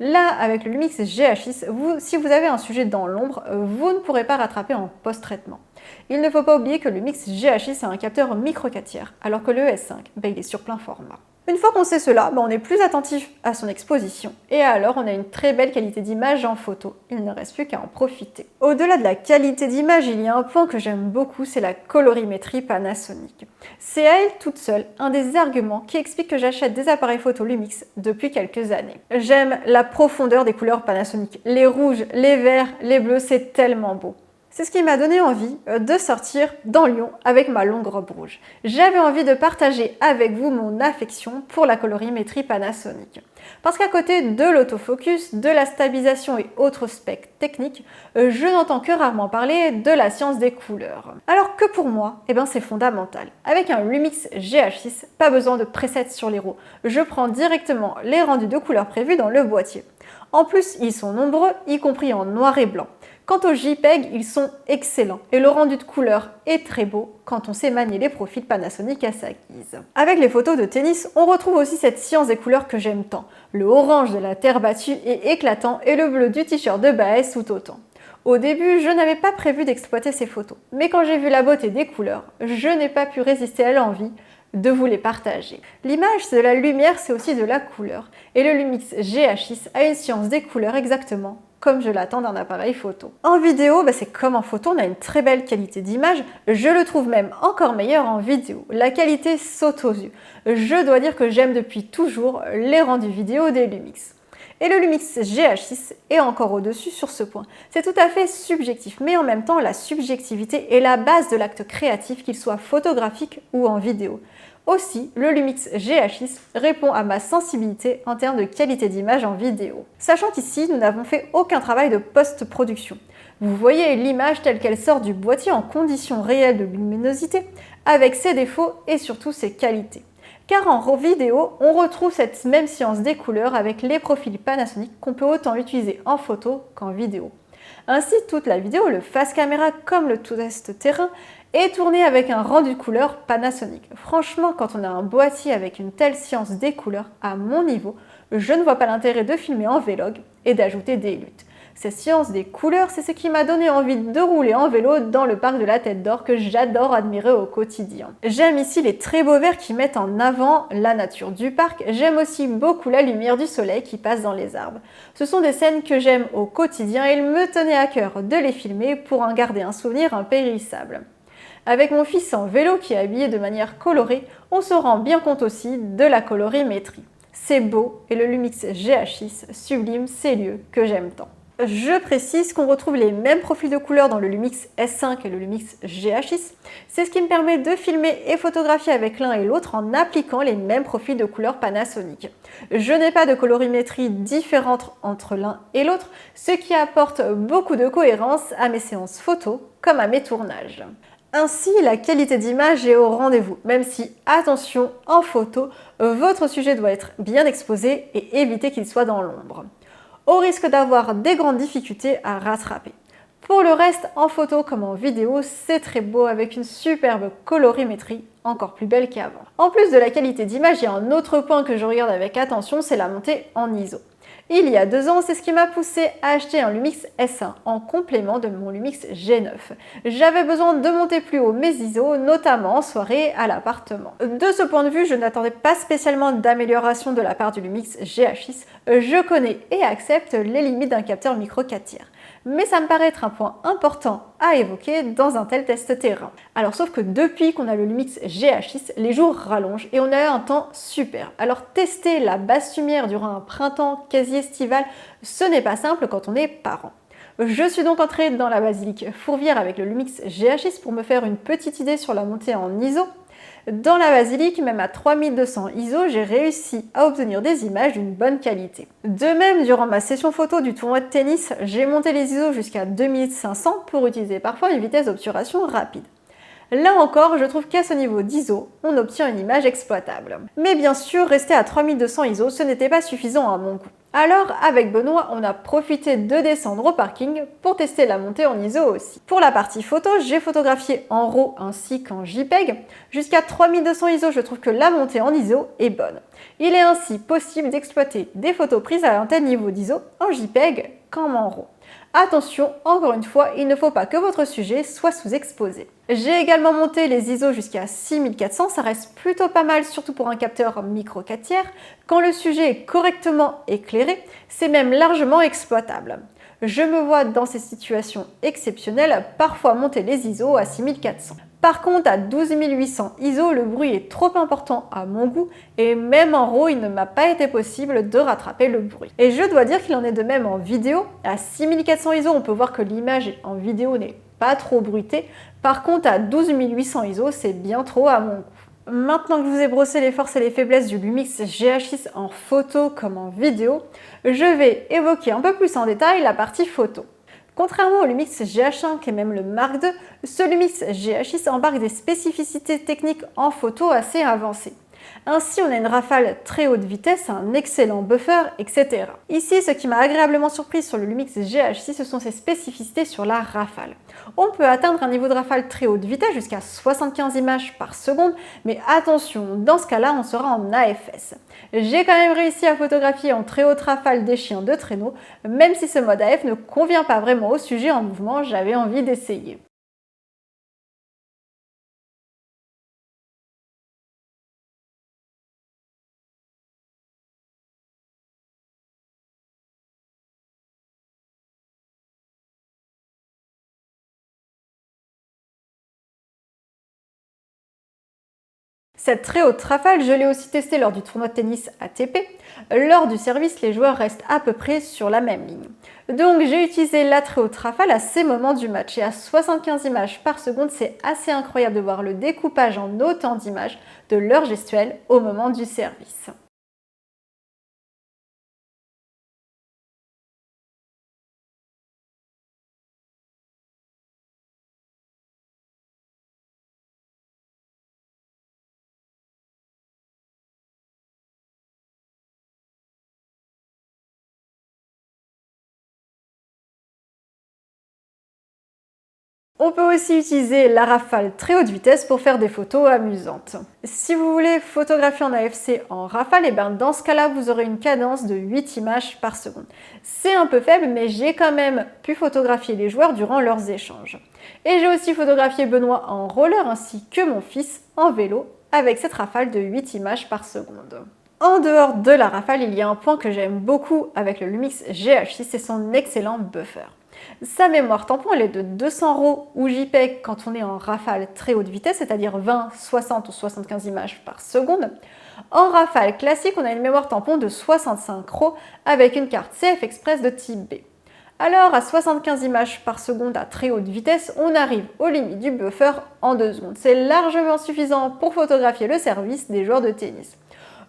Là, avec le Lumix GH6, si vous avez un sujet dans l'ombre, vous ne pourrez pas rattraper en post-traitement. Il ne faut pas oublier que le Lumix GH6 a un capteur micro 4 tiers, alors que le S5, il est sur plein format. Une fois qu'on sait cela, on est plus attentif à son exposition et alors on a une très belle qualité d'image en photo. Il ne reste plus qu'à en profiter. Au-delà de la qualité d'image, il y a un point que j'aime beaucoup, c'est la colorimétrie Panasonic. C'est à elle toute seule un des arguments qui explique que j'achète des appareils photo Lumix depuis quelques années. J'aime la profondeur des couleurs Panasonic. Les rouges, les verts, les bleus, c'est tellement beau. C'est ce qui m'a donné envie de sortir dans Lyon avec ma longue robe rouge. J'avais envie de partager avec vous mon affection pour la colorimétrie Panasonic. Parce qu'à côté de l'autofocus, de la stabilisation et autres specs techniques, je n'entends que rarement parler de la science des couleurs. Alors que pour moi, c'est fondamental. Avec un Lumix GH6, pas besoin de presets sur les roues. Je prends directement les rendus de couleurs prévus dans le boîtier. En plus, ils sont nombreux, y compris en noir et blanc. Quant aux JPEG, ils sont excellents et le rendu de couleur est très beau quand on sait manier les profils Panasonic à sa guise. Avec les photos de tennis, on retrouve aussi cette science des couleurs que j'aime tant. Le orange de la terre battue est éclatant et le bleu du t-shirt de Baez tout autant. Au début, je n'avais pas prévu d'exploiter ces photos, mais quand j'ai vu la beauté des couleurs, je n'ai pas pu résister à l'envie de vous les partager. L'image, c'est de la lumière, c'est aussi de la couleur. Et le Lumix GH6 a une science des couleurs exactement comme je l'attends d'un appareil photo. En vidéo, c'est comme en photo, on a une très belle qualité d'image. Je le trouve même encore meilleur en vidéo. La qualité saute aux yeux. Je dois dire que j'aime depuis toujours les rendus vidéo des Lumix. Et le Lumix GH6 est encore au-dessus sur ce point. C'est tout à fait subjectif, mais en même temps, la subjectivité est la base de l'acte créatif, qu'il soit photographique ou en vidéo. Aussi, le Lumix GH6 répond à ma sensibilité en termes de qualité d'image en vidéo. Sachant qu'ici, nous n'avons fait aucun travail de post-production. Vous voyez l'image telle qu'elle sort du boîtier en conditions réelles de luminosité, avec ses défauts et surtout ses qualités. Car en vidéo, on retrouve cette même science des couleurs avec les profils Panasonic qu'on peut autant utiliser en photo qu'en vidéo. Ainsi, toute la vidéo, le face caméra comme le test terrain, est tourné avec un rendu couleur Panasonic. Franchement, quand on a un boîtier avec une telle science des couleurs, à mon niveau, je ne vois pas l'intérêt de filmer en vlog et d'ajouter des luttes. Cette science des couleurs, c'est ce qui m'a donné envie de rouler en vélo dans le parc de la Tête d'Or que j'adore admirer au quotidien. J'aime ici les très beaux verts qui mettent en avant la nature du parc. J'aime aussi beaucoup la lumière du soleil qui passe dans les arbres. Ce sont des scènes que j'aime au quotidien et il me tenait à cœur de les filmer pour en garder un souvenir impérissable. Avec mon fils en vélo qui est habillé de manière colorée, on se rend bien compte aussi de la colorimétrie. C'est beau et le Lumix GH6 sublime ces lieux que j'aime tant. Je précise qu'on retrouve les mêmes profils de couleurs dans le Lumix S5 et le Lumix GH6. C'est ce qui me permet de filmer et photographier avec l'un et l'autre en appliquant les mêmes profils de couleurs Panasonic. Je n'ai pas de colorimétrie différente entre l'un et l'autre, ce qui apporte beaucoup de cohérence à mes séances photos comme à mes tournages. Ainsi, la qualité d'image est au rendez-vous, même si, attention, en photo, votre sujet doit être bien exposé et éviter qu'il soit dans l'ombre, au risque d'avoir des grandes difficultés à rattraper. Pour le reste, en photo comme en vidéo, c'est très beau avec une superbe colorimétrie, encore plus belle qu'avant. En plus de la qualité d'image, il y a un autre point que je regarde avec attention, c'est la montée en ISO. Il y a 2 ans, c'est ce qui m'a poussé à acheter un Lumix S1 en complément de mon Lumix G9. J'avais besoin de monter plus haut mes ISO, notamment en soirée à l'appartement. De ce point de vue, je n'attendais pas spécialement d'amélioration de la part du Lumix GH6. Je connais et accepte les limites d'un capteur micro 4 tiers. Mais ça me paraît être un point important à évoquer dans un tel test terrain. Alors sauf que depuis qu'on a le Lumix GH6, les jours rallongent et on a un temps super. Alors tester la basse lumière durant un printemps quasi estival, ce n'est pas simple quand on est parent. Je suis donc entrée dans la basilique Fourvière avec le Lumix GH6 pour me faire une petite idée sur la montée en ISO. Dans la basilique, même à 3200 ISO, j'ai réussi à obtenir des images d'une bonne qualité. De même, durant ma session photo du tournoi de tennis, j'ai monté les ISO jusqu'à 2500 pour utiliser parfois une vitesse d'obturation rapide. Là encore, je trouve qu'à ce niveau d'ISO, on obtient une image exploitable. Mais bien sûr, rester à 3200 ISO, ce n'était pas suffisant à mon goût. Alors, avec Benoît, on a profité de descendre au parking pour tester la montée en ISO aussi. Pour la partie photo, j'ai photographié en RAW ainsi qu'en JPEG. Jusqu'à 3200 ISO, je trouve que la montée en ISO est bonne. Il est ainsi possible d'exploiter des photos prises à un tel niveau d'ISO en JPEG comme en RAW. Attention, encore une fois, il ne faut pas que votre sujet soit sous-exposé. J'ai également monté les ISO jusqu'à 6400, ça reste plutôt pas mal, surtout pour un capteur micro 4 tiers. Quand le sujet est correctement éclairé, c'est même largement exploitable. Je me vois dans ces situations exceptionnelles parfois monter les ISO à 6400. Par contre, à 12800 ISO, le bruit est trop important à mon goût et même en RAW, il ne m'a pas été possible de rattraper le bruit. Et je dois dire qu'il en est de même en vidéo. À 6400 ISO, on peut voir que l'image en vidéo n'est pas trop bruité. Par contre, à 12800 ISO, c'est bien trop à mon goût. Maintenant que je vous ai brossé les forces et les faiblesses du Lumix GH6 en photo comme en vidéo, je vais évoquer un peu plus en détail la partie photo. Contrairement au Lumix GH5 et même le Mark II, ce Lumix GH6 embarque des spécificités techniques en photo assez avancées. Ainsi, on a une rafale très haute vitesse, un excellent buffer, etc. Ici, ce qui m'a agréablement surprise sur le Lumix GH6, ce sont ses spécificités sur la rafale. On peut atteindre un niveau de rafale très haute vitesse jusqu'à 75 images par seconde, mais attention, dans ce cas-là, on sera en AFS. J'ai quand même réussi à photographier en très haute rafale des chiens de traîneau, même si ce mode AF ne convient pas vraiment au sujet en mouvement, j'avais envie d'essayer. Cette très haute rafale, je l'ai aussi testée lors du tournoi de tennis ATP. Lors du service, les joueurs restent à peu près sur la même ligne. Donc j'ai utilisé la très haute rafale à ces moments du match et à 75 images par seconde, c'est assez incroyable de voir le découpage en autant d'images de l'heure gestuelle au moment du service. On peut aussi utiliser la rafale très haute vitesse pour faire des photos amusantes. Si vous voulez photographier en AFC en rafale, et bien dans ce cas-là, vous aurez une cadence de 8 images par seconde. C'est un peu faible, mais j'ai quand même pu photographier les joueurs durant leurs échanges. Et j'ai aussi photographié Benoît en roller ainsi que mon fils en vélo avec cette rafale de 8 images par seconde. En dehors de la rafale, il y a un point que j'aime beaucoup avec le Lumix GH6, c'est son excellent buffer. Sa mémoire tampon, elle est de 200 RAW ou JPEG quand on est en rafale très haute vitesse, c'est-à-dire 20, 60 ou 75 images par seconde. En rafale classique, on a une mémoire tampon de 65 RAW avec une carte CF Express de type B. Alors, à 75 images par seconde à très haute vitesse, on arrive aux limites du buffer en 2 secondes. C'est largement suffisant pour photographier le service des joueurs de tennis.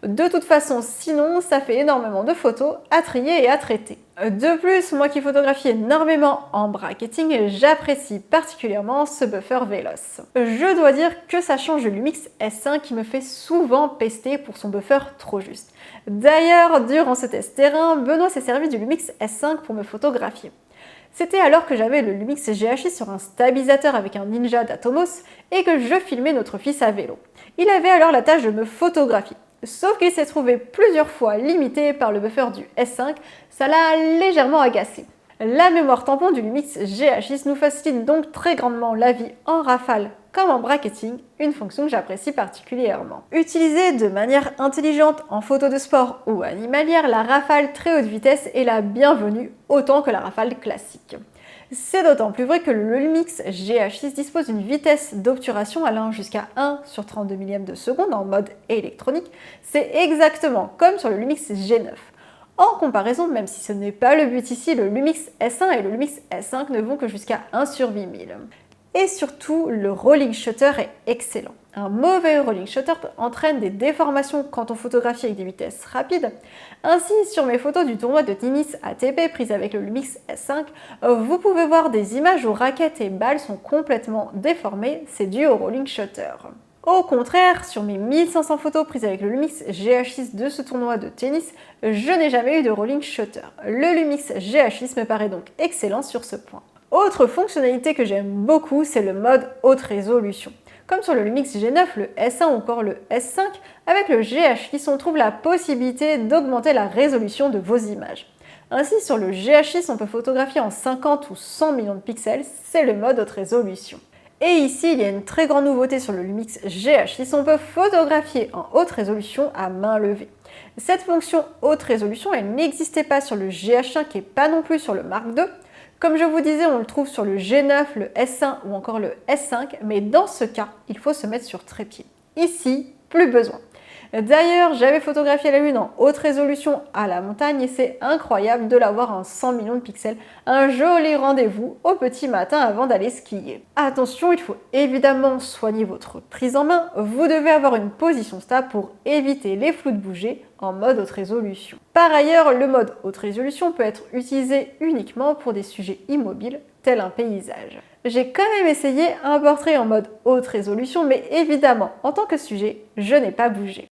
De toute façon, sinon, ça fait énormément de photos à trier et à traiter. De plus, moi qui photographie énormément en bracketing, j'apprécie particulièrement ce buffer véloce. Je dois dire que ça change le Lumix S5 qui me fait souvent pester pour son buffer trop juste. D'ailleurs, durant ce test terrain, Benoît s'est servi du Lumix S5 pour me photographier. C'était alors que j'avais le Lumix GH6 sur un stabilisateur avec un Ninja d'Atomos et que je filmais notre fils à vélo. Il avait alors la tâche de me photographier. Sauf qu'il s'est trouvé plusieurs fois limité par le buffer du S5, ça l'a légèrement agacé. La mémoire tampon du Lumix GH6 nous facilite donc très grandement la vie en rafale comme en bracketing, une fonction que j'apprécie particulièrement. Utilisée de manière intelligente en photo de sport ou animalière, la rafale très haute vitesse est la bienvenue autant que la rafale classique. C'est d'autant plus vrai que le Lumix GH6 dispose d'une vitesse d'obturation allant jusqu'à 1 sur 32 millièmes de seconde en mode électronique. C'est exactement comme sur le Lumix G9. En comparaison, même si ce n'est pas le but ici, le Lumix S1 et le Lumix S5 ne vont que jusqu'à 1 sur 8000. Et surtout, le rolling shutter est excellent. Un mauvais rolling shutter entraîne des déformations quand on photographie avec des vitesses rapides. Ainsi, sur mes photos du tournoi de tennis ATP prises avec le Lumix S5, vous pouvez voir des images où raquettes et balles sont complètement déformées, c'est dû au rolling shutter. Au contraire, sur mes 1500 photos prises avec le Lumix GH6 de ce tournoi de tennis, je n'ai jamais eu de rolling shutter. Le Lumix GH6 me paraît donc excellent sur ce point. Autre fonctionnalité que j'aime beaucoup, c'est le mode haute résolution. Comme sur le Lumix G9, le S1 ou encore le S5, avec le GH6, on trouve la possibilité d'augmenter la résolution de vos images. Ainsi, sur le GH6, on peut photographier en 50 ou 100 millions de pixels, c'est le mode haute résolution. Et ici, il y a une très grande nouveauté sur le Lumix GH6, on peut photographier en haute résolution à main levée. Cette fonction haute résolution, elle n'existait pas sur le GH5 et pas non plus sur le Mark II. Comme je vous disais, on le trouve sur le G9, le S1 ou encore le S5, mais dans ce cas, il faut se mettre sur trépied. Ici, plus besoin. D'ailleurs, j'avais photographié la Lune en haute résolution à la montagne et c'est incroyable de la voir en 100 millions de pixels. Un joli rendez-vous au petit matin avant d'aller skier. Attention, il faut évidemment soigner votre prise en main. Vous devez avoir une position stable pour éviter les flous de bouger en mode haute résolution. Par ailleurs, le mode haute résolution peut être utilisé uniquement pour des sujets immobiles, tel un paysage. J'ai quand même essayé un portrait en mode haute résolution, mais évidemment, en tant que sujet, je n'ai pas bougé.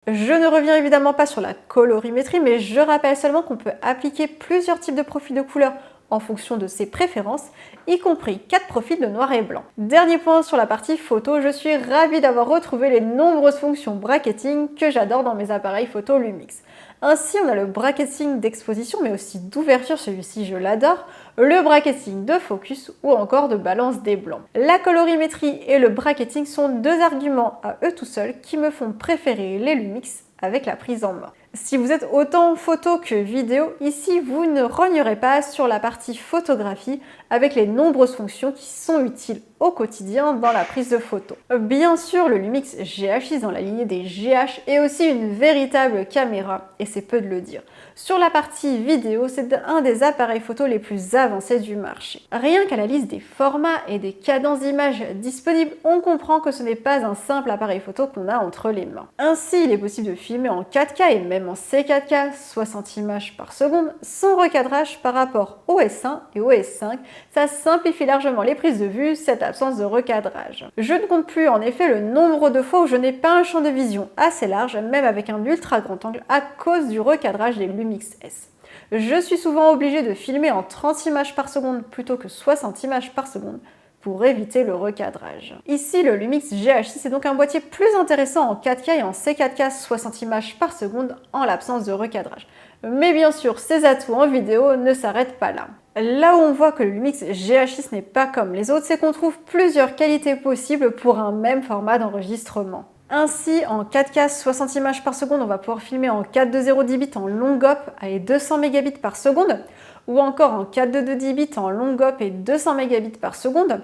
Je ne reviens évidemment pas sur la colorimétrie, mais je rappelle seulement qu'on peut appliquer plusieurs types de profils de couleurs en fonction de ses préférences, y compris 4 profils de noir et blanc. Dernier point sur la partie photo, je suis ravie d'avoir retrouvé les nombreuses fonctions bracketing que j'adore dans mes appareils photo Lumix. Ainsi, on a le bracketing d'exposition, mais aussi d'ouverture, celui-ci je l'adore, le bracketing de focus ou encore de balance des blancs. La colorimétrie et le bracketing sont deux arguments à eux tout seuls qui me font préférer les Lumix avec la prise en main. Si vous êtes autant photo que vidéo, ici vous ne rognerez pas sur la partie photographie avec les nombreuses fonctions qui sont utiles au quotidien dans la prise de photo. Bien sûr, le Lumix GH6 dans la lignée des GH est aussi une véritable caméra, et c'est peu de le dire. Sur la partie vidéo, c'est un des appareils photo les plus avancés du marché. Rien qu'à la liste des formats et des cadences d'image disponibles, on comprend que ce n'est pas un simple appareil photo qu'on a entre les mains. Ainsi, il est possible de filmer en 4K et même en C4K, 60 images par seconde, sans recadrage par rapport au S1 et au S5. Ça simplifie largement les prises de vue, cette absence de recadrage. Je ne compte plus en effet le nombre de fois où je n'ai pas un champ de vision assez large, même avec un ultra grand angle, à cause du recadrage des Lumix S. Je suis souvent obligée de filmer en 30 images par seconde plutôt que 60 images par seconde pour éviter le recadrage. Ici, le Lumix GH6 est donc un boîtier plus intéressant en 4K et en C4K 60 images par seconde en l'absence de recadrage. Mais bien sûr, ses atouts en vidéo ne s'arrêtent pas là. Là où on voit que le Lumix GH6 n'est pas comme les autres, c'est qu'on trouve plusieurs qualités possibles pour un même format d'enregistrement. Ainsi, en 4K 60 images par seconde, on va pouvoir filmer en 420 10 bits en long hop et 200 mégabits par seconde, ou encore en 422 10 bits en long hop et 200 mégabits par seconde.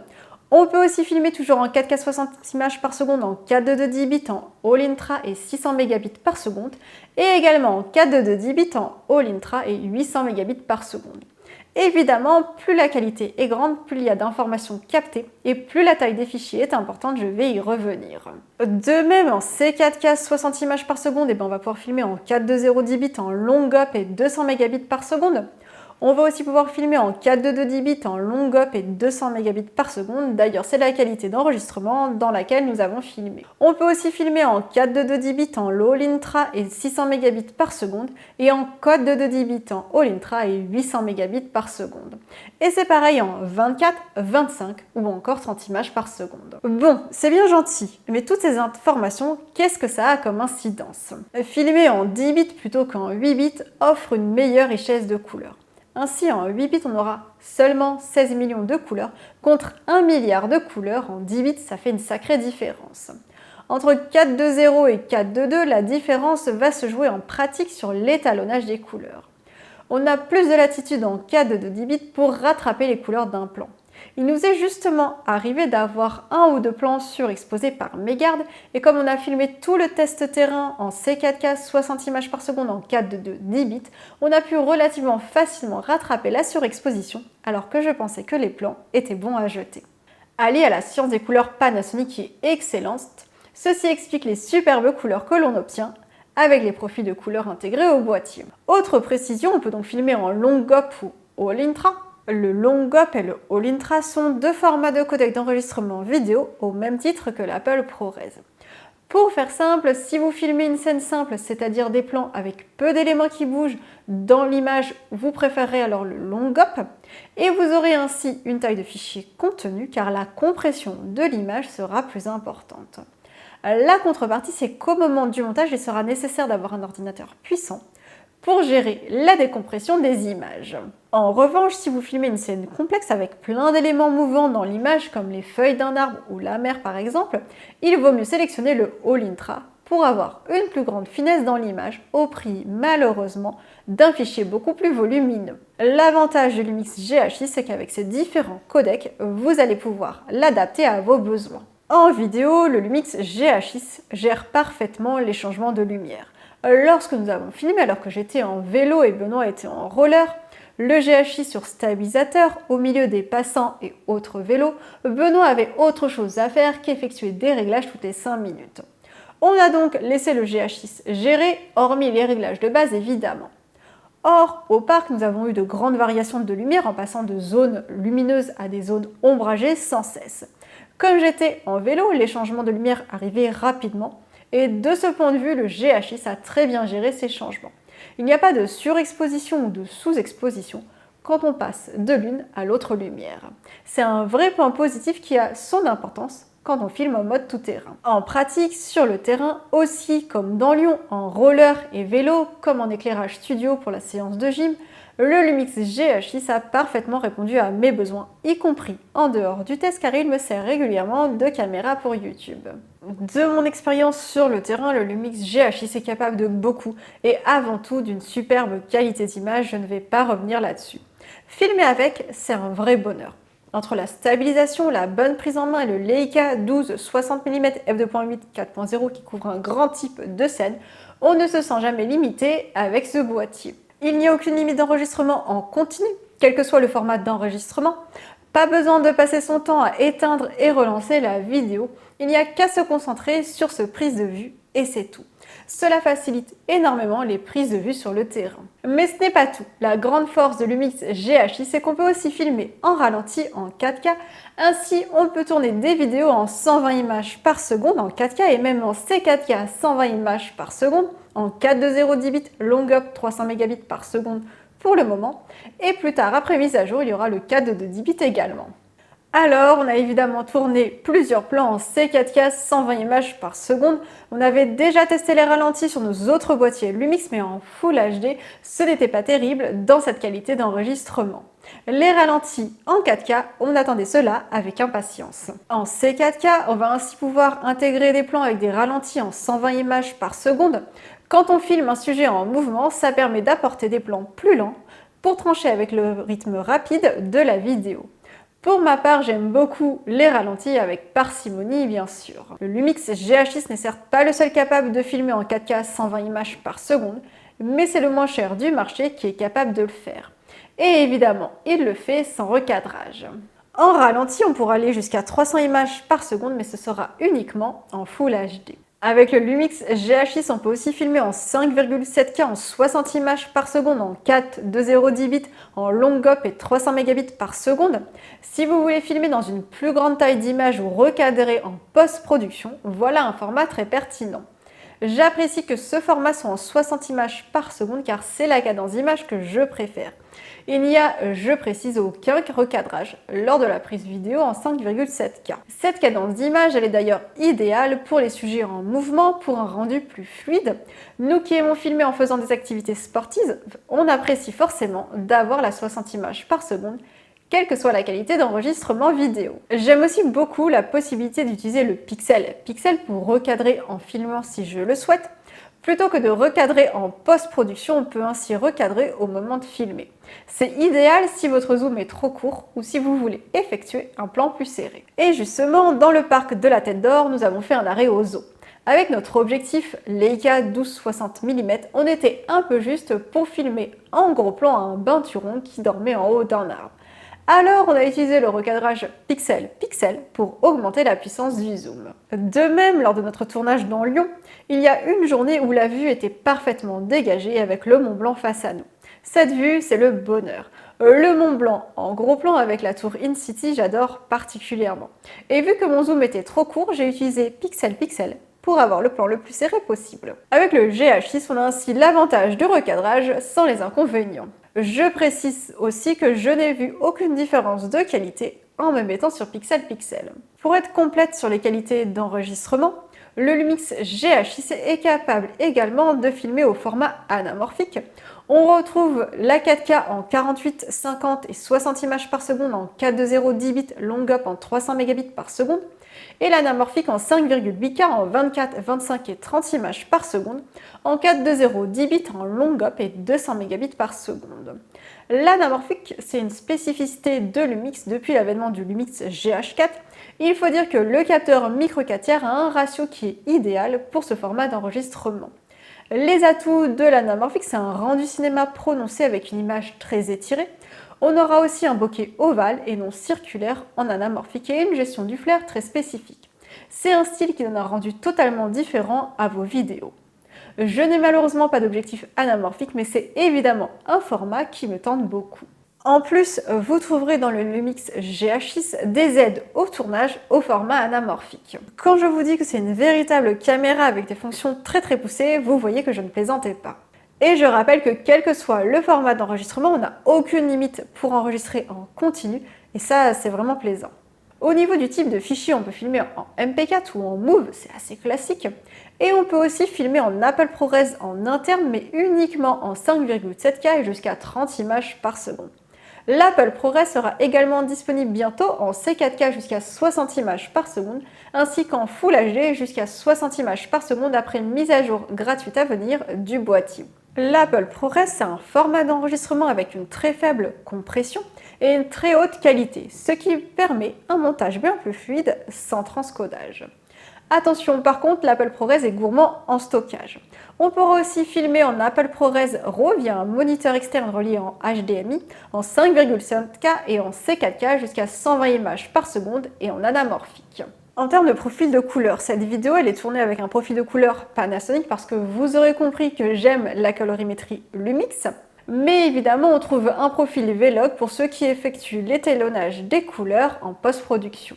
On peut aussi filmer toujours en 4K 60 images par seconde en 422 10 bits en All Intra et 600 mégabits par seconde, et également en 422 10 bits en All Intra et 800 mégabits par seconde. Évidemment, plus la qualité est grande, plus il y a d'informations captées et plus la taille des fichiers est importante, je vais y revenir. De même, en C4K 60 images par seconde, on va pouvoir filmer en 420 10 bits en long hop et 200 mégabits par seconde. On va aussi pouvoir filmer en 422 10 bits en long hop et 200 mégabits par seconde. D'ailleurs, c'est la qualité d'enregistrement dans laquelle nous avons filmé. On peut aussi filmer en 422 10 bits en low intra et 600 mégabits par seconde et en 422 10 bits en all intra et 800 mégabits par seconde. Et c'est pareil en 24, 25 ou encore 30 images par seconde. Bon, c'est bien gentil, mais toutes ces informations, qu'est-ce que ça a comme incidence? Filmer en 10 bits plutôt qu'en 8 bits offre une meilleure richesse de couleurs. Ainsi, en 8 bits, on aura seulement 16 millions de couleurs, contre 1 milliard de couleurs en 10 bits, ça fait une sacrée différence. Entre 420 et 422, la différence va se jouer en pratique sur l'étalonnage des couleurs. On a plus de latitude en 422 10 bits pour rattraper les couleurs d'un plan. Il nous est justement arrivé d'avoir un ou deux plans surexposés par mégarde, et comme on a filmé tout le test terrain en C4K 60 images par seconde en 422 10 bits, on a pu relativement facilement rattraper la surexposition, alors que je pensais que les plans étaient bons à jeter. Allié à la science des couleurs Panasonic qui est excellente, ceci explique les superbes couleurs que l'on obtient avec les profils de couleurs intégrés au boîtier. Autre précision, on peut donc filmer en long hop ou all intra. Le long hop et le all intra sont deux formats de codec d'enregistrement vidéo au même titre que l'Apple ProRes. Pour faire simple, si vous filmez une scène simple, c'est-à-dire des plans avec peu d'éléments qui bougent dans l'image, vous préférez alors le long hop et vous aurez ainsi une taille de fichier contenue car la compression de l'image sera plus importante. La contrepartie, c'est qu'au moment du montage, il sera nécessaire d'avoir un ordinateur puissant pour gérer la décompression des images. En revanche, si vous filmez une scène complexe avec plein d'éléments mouvants dans l'image, comme les feuilles d'un arbre ou la mer par exemple, il vaut mieux sélectionner le All Intra pour avoir une plus grande finesse dans l'image, au prix malheureusement d'un fichier beaucoup plus volumineux. L'avantage du Lumix GH6, c'est qu'avec ces différents codecs, vous allez pouvoir l'adapter à vos besoins. En vidéo, le Lumix GH6 gère parfaitement les changements de lumière. Lorsque nous avons filmé alors que j'étais en vélo et Benoît était en roller, le GH6 sur stabilisateur au milieu des passants et autres vélos, Benoît avait autre chose à faire qu'effectuer des réglages toutes les 5 minutes. On a donc laissé le GH6 gérer, hormis les réglages de base évidemment. Or, au parc, nous avons eu de grandes variations de lumière en passant de zones lumineuses à des zones ombragées sans cesse. Comme j'étais en vélo, les changements de lumière arrivaient rapidement et de ce point de vue, le GH6 a très bien géré ces changements. Il n'y a pas de surexposition ou de sous-exposition quand on passe de l'une à l'autre lumière. C'est un vrai point positif qui a son importance quand on filme en mode tout-terrain. En pratique, sur le terrain, aussi comme dans Lyon, en roller et vélo, comme en éclairage studio pour la séance de gym, le Lumix GH6 a parfaitement répondu à mes besoins, y compris en dehors du test car il me sert régulièrement de caméra pour YouTube. De mon expérience sur le terrain, le Lumix GH6 est capable de beaucoup et avant tout d'une superbe qualité d'image, je ne vais pas revenir là-dessus. Filmer avec, c'est un vrai bonheur. Entre la stabilisation, la bonne prise en main et le Leica 12-60 mm f2.8 4.0 qui couvre un grand type de scène, on ne se sent jamais limité avec ce boîtier. Il n'y a aucune limite d'enregistrement en continu, quel que soit le format d'enregistrement. Pas besoin de passer son temps à éteindre et relancer la vidéo. Il n'y a qu'à se concentrer sur ce prise de vue et c'est tout. Cela facilite énormément les prises de vue sur le terrain. Mais ce n'est pas tout. La grande force de Lumix GH6, c'est qu'on peut aussi filmer en ralenti en 4K. Ainsi, on peut tourner des vidéos en 120 images par seconde en 4K et même en C4K à 120 images par seconde, en 420 10 bits, long up 300 mégabits par seconde pour le moment. Et plus tard, après mise à jour, il y aura le 422 10 bits également. Alors, on a évidemment tourné plusieurs plans en C4K 120 images par seconde. On avait déjà testé les ralentis sur nos autres boîtiers Lumix, mais en Full HD, ce n'était pas terrible dans cette qualité d'enregistrement. Les ralentis en 4K, on attendait cela avec impatience. En C4K, on va ainsi pouvoir intégrer des plans avec des ralentis en 120 images par seconde. Quand on filme un sujet en mouvement, ça permet d'apporter des plans plus lents pour trancher avec le rythme rapide de la vidéo. Pour ma part, j'aime beaucoup les ralentis avec parcimonie bien sûr. Le Lumix GH6 n'est certes pas le seul capable de filmer en 4K 120 images par seconde, mais c'est le moins cher du marché qui est capable de le faire. Et évidemment, il le fait sans recadrage. En ralenti, on pourra aller jusqu'à 300 images par seconde, mais ce sera uniquement en Full HD. Avec le Lumix GH6, on peut aussi filmer en 5,7K en 60 images par seconde, en 420 10 bits, en long up et 300 mégabits par seconde. Si vous voulez filmer dans une plus grande taille d'image ou recadrer en post-production, voilà un format très pertinent. J'apprécie que ce format soit en 60 images par seconde car c'est la cadence d'image que je préfère. Il n'y a, je précise, aucun recadrage lors de la prise vidéo en 5,7K. Cette cadence d'image, elle est d'ailleurs idéale pour les sujets en mouvement pour un rendu plus fluide. Nous qui aimons filmer en faisant des activités sportives, on apprécie forcément d'avoir la 60 images par seconde, quelle que soit la qualité d'enregistrement vidéo. J'aime aussi beaucoup la possibilité d'utiliser le pixel. Pixel pour recadrer en filmant si je le souhaite. Plutôt que de recadrer en post-production, on peut ainsi recadrer au moment de filmer. C'est idéal si votre zoom est trop court ou si vous voulez effectuer un plan plus serré. Et justement, dans le parc de la Tête d'Or, nous avons fait un arrêt au zoo. Avec notre objectif Leica 12-60 mm, on était un peu juste pour filmer en gros plan un binturon qui dormait en haut d'un arbre. Alors on a utilisé le recadrage pixel-pixel pour augmenter la puissance du zoom. De même, lors de notre tournage dans Lyon, il y a une journée où la vue était parfaitement dégagée avec le Mont Blanc face à nous. Cette vue, c'est le bonheur. Le Mont Blanc en gros plan avec la tour In City, j'adore particulièrement. Et vu que mon zoom était trop court, j'ai utilisé pixel-pixel pour avoir le plan le plus serré possible. Avec le GH6, on a ainsi l'avantage du recadrage sans les inconvénients. Je précise aussi que je n'ai vu aucune différence de qualité en me mettant sur pixel-pixel. Pour être complète sur les qualités d'enregistrement, le Lumix GH6 est capable également de filmer au format anamorphique. On retrouve la 4K en 48, 50 et 60 images par seconde en 420 10 bits, long up en 300 mégabits par seconde, et l'anamorphique en 5,8K en 24, 25 et 30 images par seconde, en 420 10 bits en long up et 200 mégabits par seconde. L'anamorphique, c'est une spécificité de Lumix depuis l'avènement du Lumix GH4. Il faut dire que le capteur micro 4 tiers a un ratio qui est idéal pour ce format d'enregistrement. Les atouts de l'anamorphique, c'est un rendu cinéma prononcé avec une image très étirée. On aura aussi un bokeh ovale et non circulaire en anamorphique et une gestion du flair très spécifique. C'est un style qui donne un rendu totalement différent à vos vidéos. Je n'ai malheureusement pas d'objectif anamorphique, mais c'est évidemment un format qui me tente beaucoup. En plus, vous trouverez dans le Lumix GH6 des aides au tournage au format anamorphique. Quand je vous dis que c'est une véritable caméra avec des fonctions très poussées, vous voyez que je ne plaisantais pas. Et je rappelle que quel que soit le format d'enregistrement, on n'a aucune limite pour enregistrer en continu, et ça, c'est vraiment plaisant. Au niveau du type de fichier, on peut filmer en MP4 ou en MOV, c'est assez classique. Et on peut aussi filmer en Apple ProRes en interne, mais uniquement en 5,7K et jusqu'à 30 images par seconde. L'Apple ProRes sera également disponible bientôt en C4K jusqu'à 60 images par seconde, ainsi qu'en Full HD jusqu'à 60 images par seconde après une mise à jour gratuite à venir du boîtier. L'Apple ProRes, c'est un format d'enregistrement avec une très faible compression et une très haute qualité, ce qui permet un montage bien plus fluide sans transcodage. Attention, par contre, l'Apple ProRes est gourmand en stockage. On pourra aussi filmer en Apple ProRes RAW via un moniteur externe relié en HDMI, en 5,5K et en C4K jusqu'à 120 images par seconde et en anamorphique. En termes de profil de couleur, cette vidéo elle est tournée avec un profil de couleur Panasonic parce que vous aurez compris que j'aime la colorimétrie Lumix. Mais évidemment, on trouve un profil Vlog pour ceux qui effectuent l'étalonnage des couleurs en post-production.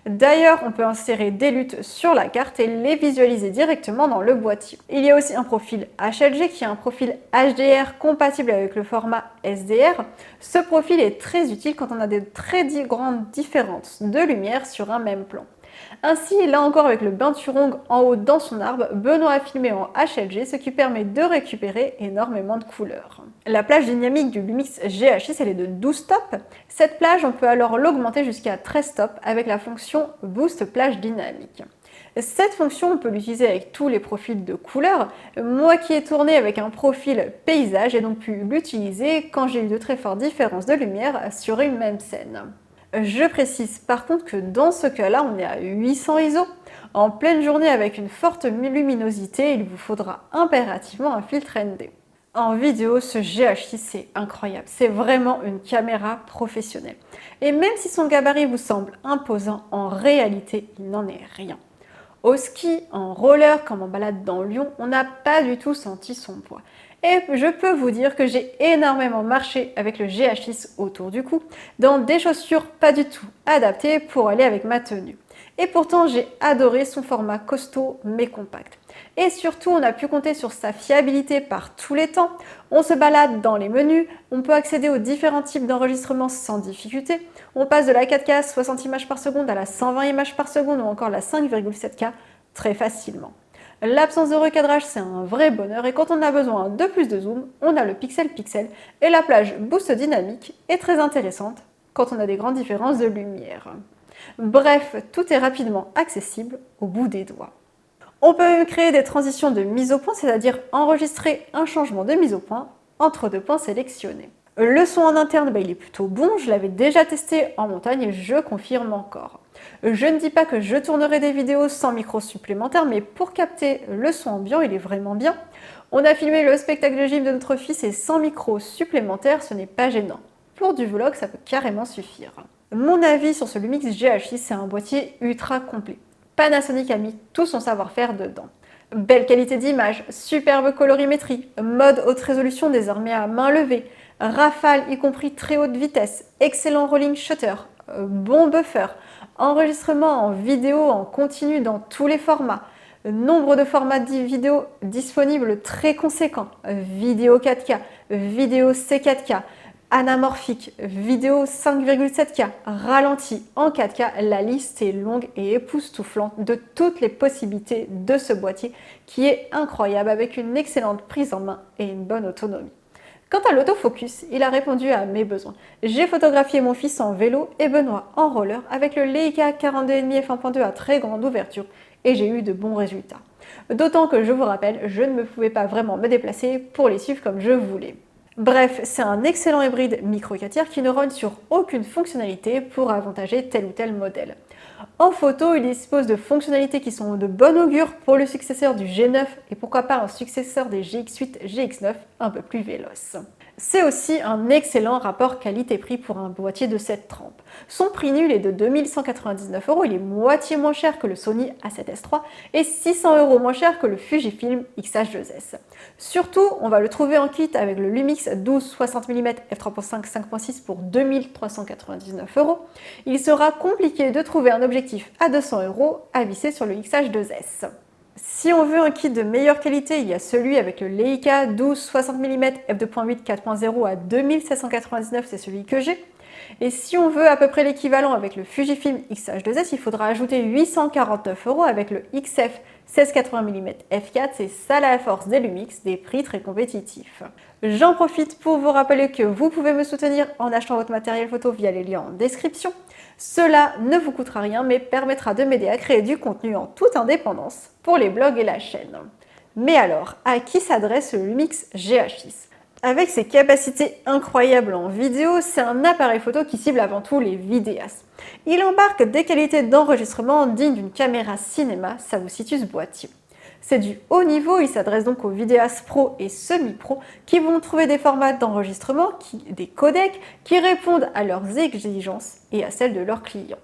D'ailleurs, on peut insérer des luttes sur la carte et les visualiser directement dans le boîtier. Il y a aussi un profil HLG qui est un profil HDR compatible avec le format SDR. Ce profil est très utile quand on a des très grandes différences de lumière sur un même plan. Ainsi, là encore avec le binturong en haut dans son arbre, Benoît a filmé en HLG, ce qui permet de récupérer énormément de couleurs. La plage dynamique du Lumix GH6 elle est de 12 stops. Cette plage, on peut alors l'augmenter jusqu'à 13 stops avec la fonction Boost plage dynamique. Cette fonction, on peut l'utiliser avec tous les profils de couleurs. Moi qui ai tourné avec un profil paysage, j'ai donc pu l'utiliser quand j'ai eu de très fortes différences de lumière sur une même scène. Je précise par contre que dans ce cas-là, on est à 800 ISO. En pleine journée avec une forte luminosité, il vous faudra impérativement un filtre ND. En vidéo, ce GH6 c'est incroyable, c'est vraiment une caméra professionnelle. Et même si son gabarit vous semble imposant, en réalité, il n'en est rien. Au ski, en roller, comme en balade dans Lyon, on n'a pas du tout senti son poids. Et je peux vous dire que j'ai énormément marché avec le GH6 autour du cou, dans des chaussures pas du tout adaptées pour aller avec ma tenue. Et pourtant, j'ai adoré son format costaud mais compact. Et surtout, on a pu compter sur sa fiabilité par tous les temps. On se balade dans les menus, on peut accéder aux différents types d'enregistrements sans difficulté. On passe de la 4K 60 images par seconde à la 120 images par seconde ou encore la 5,7K très facilement. L'absence de recadrage, c'est un vrai bonheur et quand on a besoin de plus de zoom, on a le pixel et la plage boost dynamique est très intéressante quand on a des grandes différences de lumière. Bref, tout est rapidement accessible au bout des doigts. On peut même créer des transitions de mise au point, c'est-à-dire enregistrer un changement de mise au point entre deux points sélectionnés. Le son en interne, il est plutôt bon, je l'avais déjà testé en montagne et je confirme encore. Je ne dis pas que je tournerai des vidéos sans micro supplémentaire, mais pour capter le son ambiant, il est vraiment bien. On a filmé le spectacle de gym de notre fils et sans micro supplémentaire, ce n'est pas gênant. Pour du vlog, ça peut carrément suffire. Mon avis sur ce Lumix GH6, c'est un boîtier ultra complet. Panasonic a mis tout son savoir-faire dedans. Belle qualité d'image, superbe colorimétrie, mode haute résolution désormais à main levée, rafale y compris très haute vitesse, excellent rolling shutter, bon buffer, enregistrement en vidéo en continu dans tous les formats, nombre de formats vidéo disponibles très conséquents, vidéo 4K, vidéo C4K, anamorphique, vidéo 5,7K, ralenti en 4K, la liste est longue et époustouflante de toutes les possibilités de ce boîtier qui est incroyable avec une excellente prise en main et une bonne autonomie. Quant à l'autofocus, il a répondu à mes besoins. J'ai photographié mon fils en vélo et Benoît en roller avec le Leica 42,5 f1.2 à très grande ouverture et j'ai eu de bons résultats. D'autant que je vous rappelle, je ne me pouvais pas vraiment me déplacer pour les suivre comme je voulais. Bref, c'est un excellent hybride micro 4 tiers qui ne rogne sur aucune fonctionnalité pour avantager tel ou tel modèle. En photo, il dispose de fonctionnalités qui sont de bon augure pour le successeur du G9 et pourquoi pas un successeur des GX8, GX9 un peu plus véloce. C'est aussi un excellent rapport qualité-prix pour un boîtier de cette trempe. Son prix nul est de 2199 €, il est moitié moins cher que le Sony A7S III et 600 € moins cher que le Fujifilm X-H2S. Surtout, on va le trouver en kit avec le Lumix 12-60 mm f3.5 5.6 pour 2399 €. Il sera compliqué de trouver un objectif à 200 € à visser sur le X-H2S. Si on veut un kit de meilleure qualité, il y a celui avec le Leica 12-60 mm f2.8 4.0 à 2799 €, c'est celui que j'ai. Et si on veut à peu près l'équivalent avec le Fujifilm X-H2S, il faudra ajouter 849 € avec le XF 16-80 mm f4, c'est ça la force des Lumix, des prix très compétitifs. J'en profite pour vous rappeler que vous pouvez me soutenir en achetant votre matériel photo via les liens en description. Cela ne vous coûtera rien mais permettra de m'aider à créer du contenu en toute indépendance pour les blogs et la chaîne. Mais alors, à qui s'adresse le Lumix GH6 ? Avec ses capacités incroyables en vidéo, c'est un appareil photo qui cible avant tout les vidéastes. Il embarque des qualités d'enregistrement dignes d'une caméra cinéma, ça vous situe ce boîtier. C'est du haut niveau, il s'adresse donc aux vidéastes pro et semi-pro qui vont trouver des formats d'enregistrement, des codecs qui répondent à leurs exigences et à celles de leurs clients.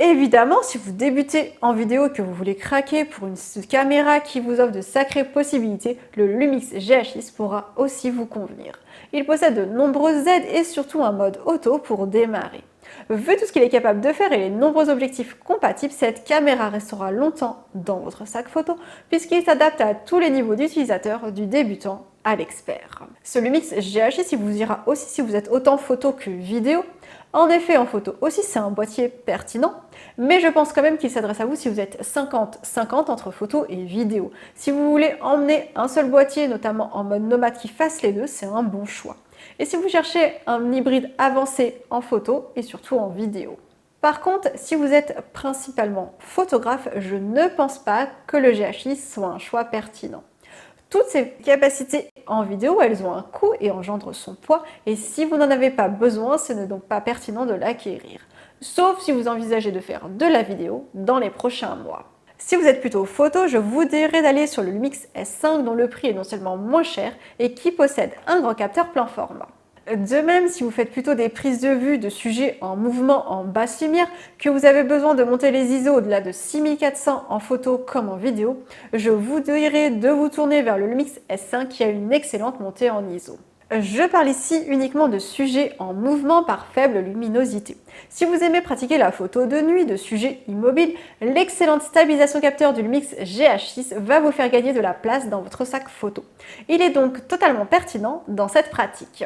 Évidemment, si vous débutez en vidéo et que vous voulez craquer pour une caméra qui vous offre de sacrées possibilités, le Lumix GH6 pourra aussi vous convenir. Il possède de nombreuses aides et surtout un mode auto pour démarrer. Vu tout ce qu'il est capable de faire et les nombreux objectifs compatibles, cette caméra restera longtemps dans votre sac photo puisqu'il s'adapte à tous les niveaux d'utilisateurs, du débutant à l'expert. Ce Lumix GH6 il vous ira aussi si vous êtes autant photo que vidéo. En effet, en photo aussi, c'est un boîtier pertinent, mais je pense quand même qu'il s'adresse à vous si vous êtes 50-50 entre photo et vidéo. Si vous voulez emmener un seul boîtier, notamment en mode nomade qui fasse les deux, c'est un bon choix. Et si vous cherchez un hybride avancé en photo et surtout en vidéo. Par contre, si vous êtes principalement photographe, je ne pense pas que le GH6 soit un choix pertinent. Toutes ces capacités en vidéo, elles ont un coût et engendrent son poids, et si vous n'en avez pas besoin, ce n'est donc pas pertinent de l'acquérir. Sauf si vous envisagez de faire de la vidéo dans les prochains mois. Si vous êtes plutôt photo, je vous dirais d'aller sur le Lumix S5 dont le prix est non seulement moins cher et qui possède un grand capteur plein format. De même, si vous faites plutôt des prises de vue de sujets en mouvement en basse lumière, que vous avez besoin de monter les ISO au-delà de 6400 en photo comme en vidéo, je vous dirais de vous tourner vers le Lumix S5 qui a une excellente montée en ISO. Je parle ici uniquement de sujets en mouvement par faible luminosité. Si vous aimez pratiquer la photo de nuit, de sujets immobiles, l'excellente stabilisation capteur du Lumix GH6 va vous faire gagner de la place dans votre sac photo. Il est donc totalement pertinent dans cette pratique.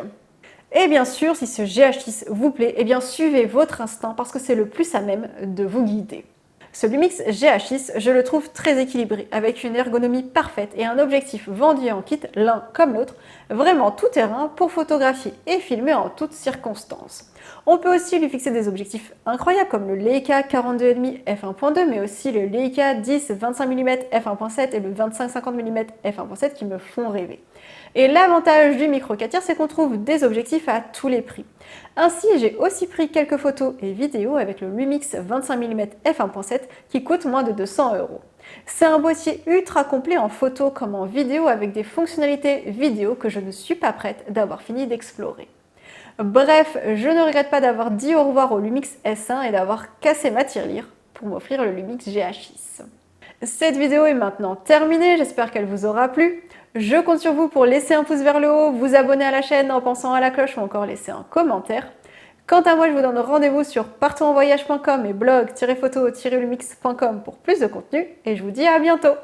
Et bien sûr, si ce GH6 vous plaît, eh bien suivez votre instinct parce que c'est le plus à même de vous guider. Ce Lumix GH6, je le trouve très équilibré, avec une ergonomie parfaite et un objectif vendu en kit, l'un comme l'autre, vraiment tout terrain pour photographier et filmer en toutes circonstances. On peut aussi lui fixer des objectifs incroyables comme le Leica 42,5 f1.2, mais aussi le Leica 10-25 mm f1.7 et le 25-50 mm f1.7 qui me font rêver. Et l'avantage du micro 4 tiers, c'est qu'on trouve des objectifs à tous les prix. Ainsi, j'ai aussi pris quelques photos et vidéos avec le Lumix 25 mm f1.7 qui coûte moins de 200 €. C'est un boîtier ultra complet en photo comme en vidéo avec des fonctionnalités vidéo que je ne suis pas prête d'avoir fini d'explorer. Bref, je ne regrette pas d'avoir dit au revoir au Lumix S1 et d'avoir cassé ma tirelire pour m'offrir le Lumix GH6. Cette vidéo est maintenant terminée, j'espère qu'elle vous aura plu. Je compte sur vous pour laisser un pouce vers le haut, vous abonner à la chaîne en pensant à la cloche ou encore laisser un commentaire. Quant à moi, je vous donne rendez-vous sur partouxenvoyage.com et blog-photo-lumix.com pour plus de contenu et je vous dis à bientôt.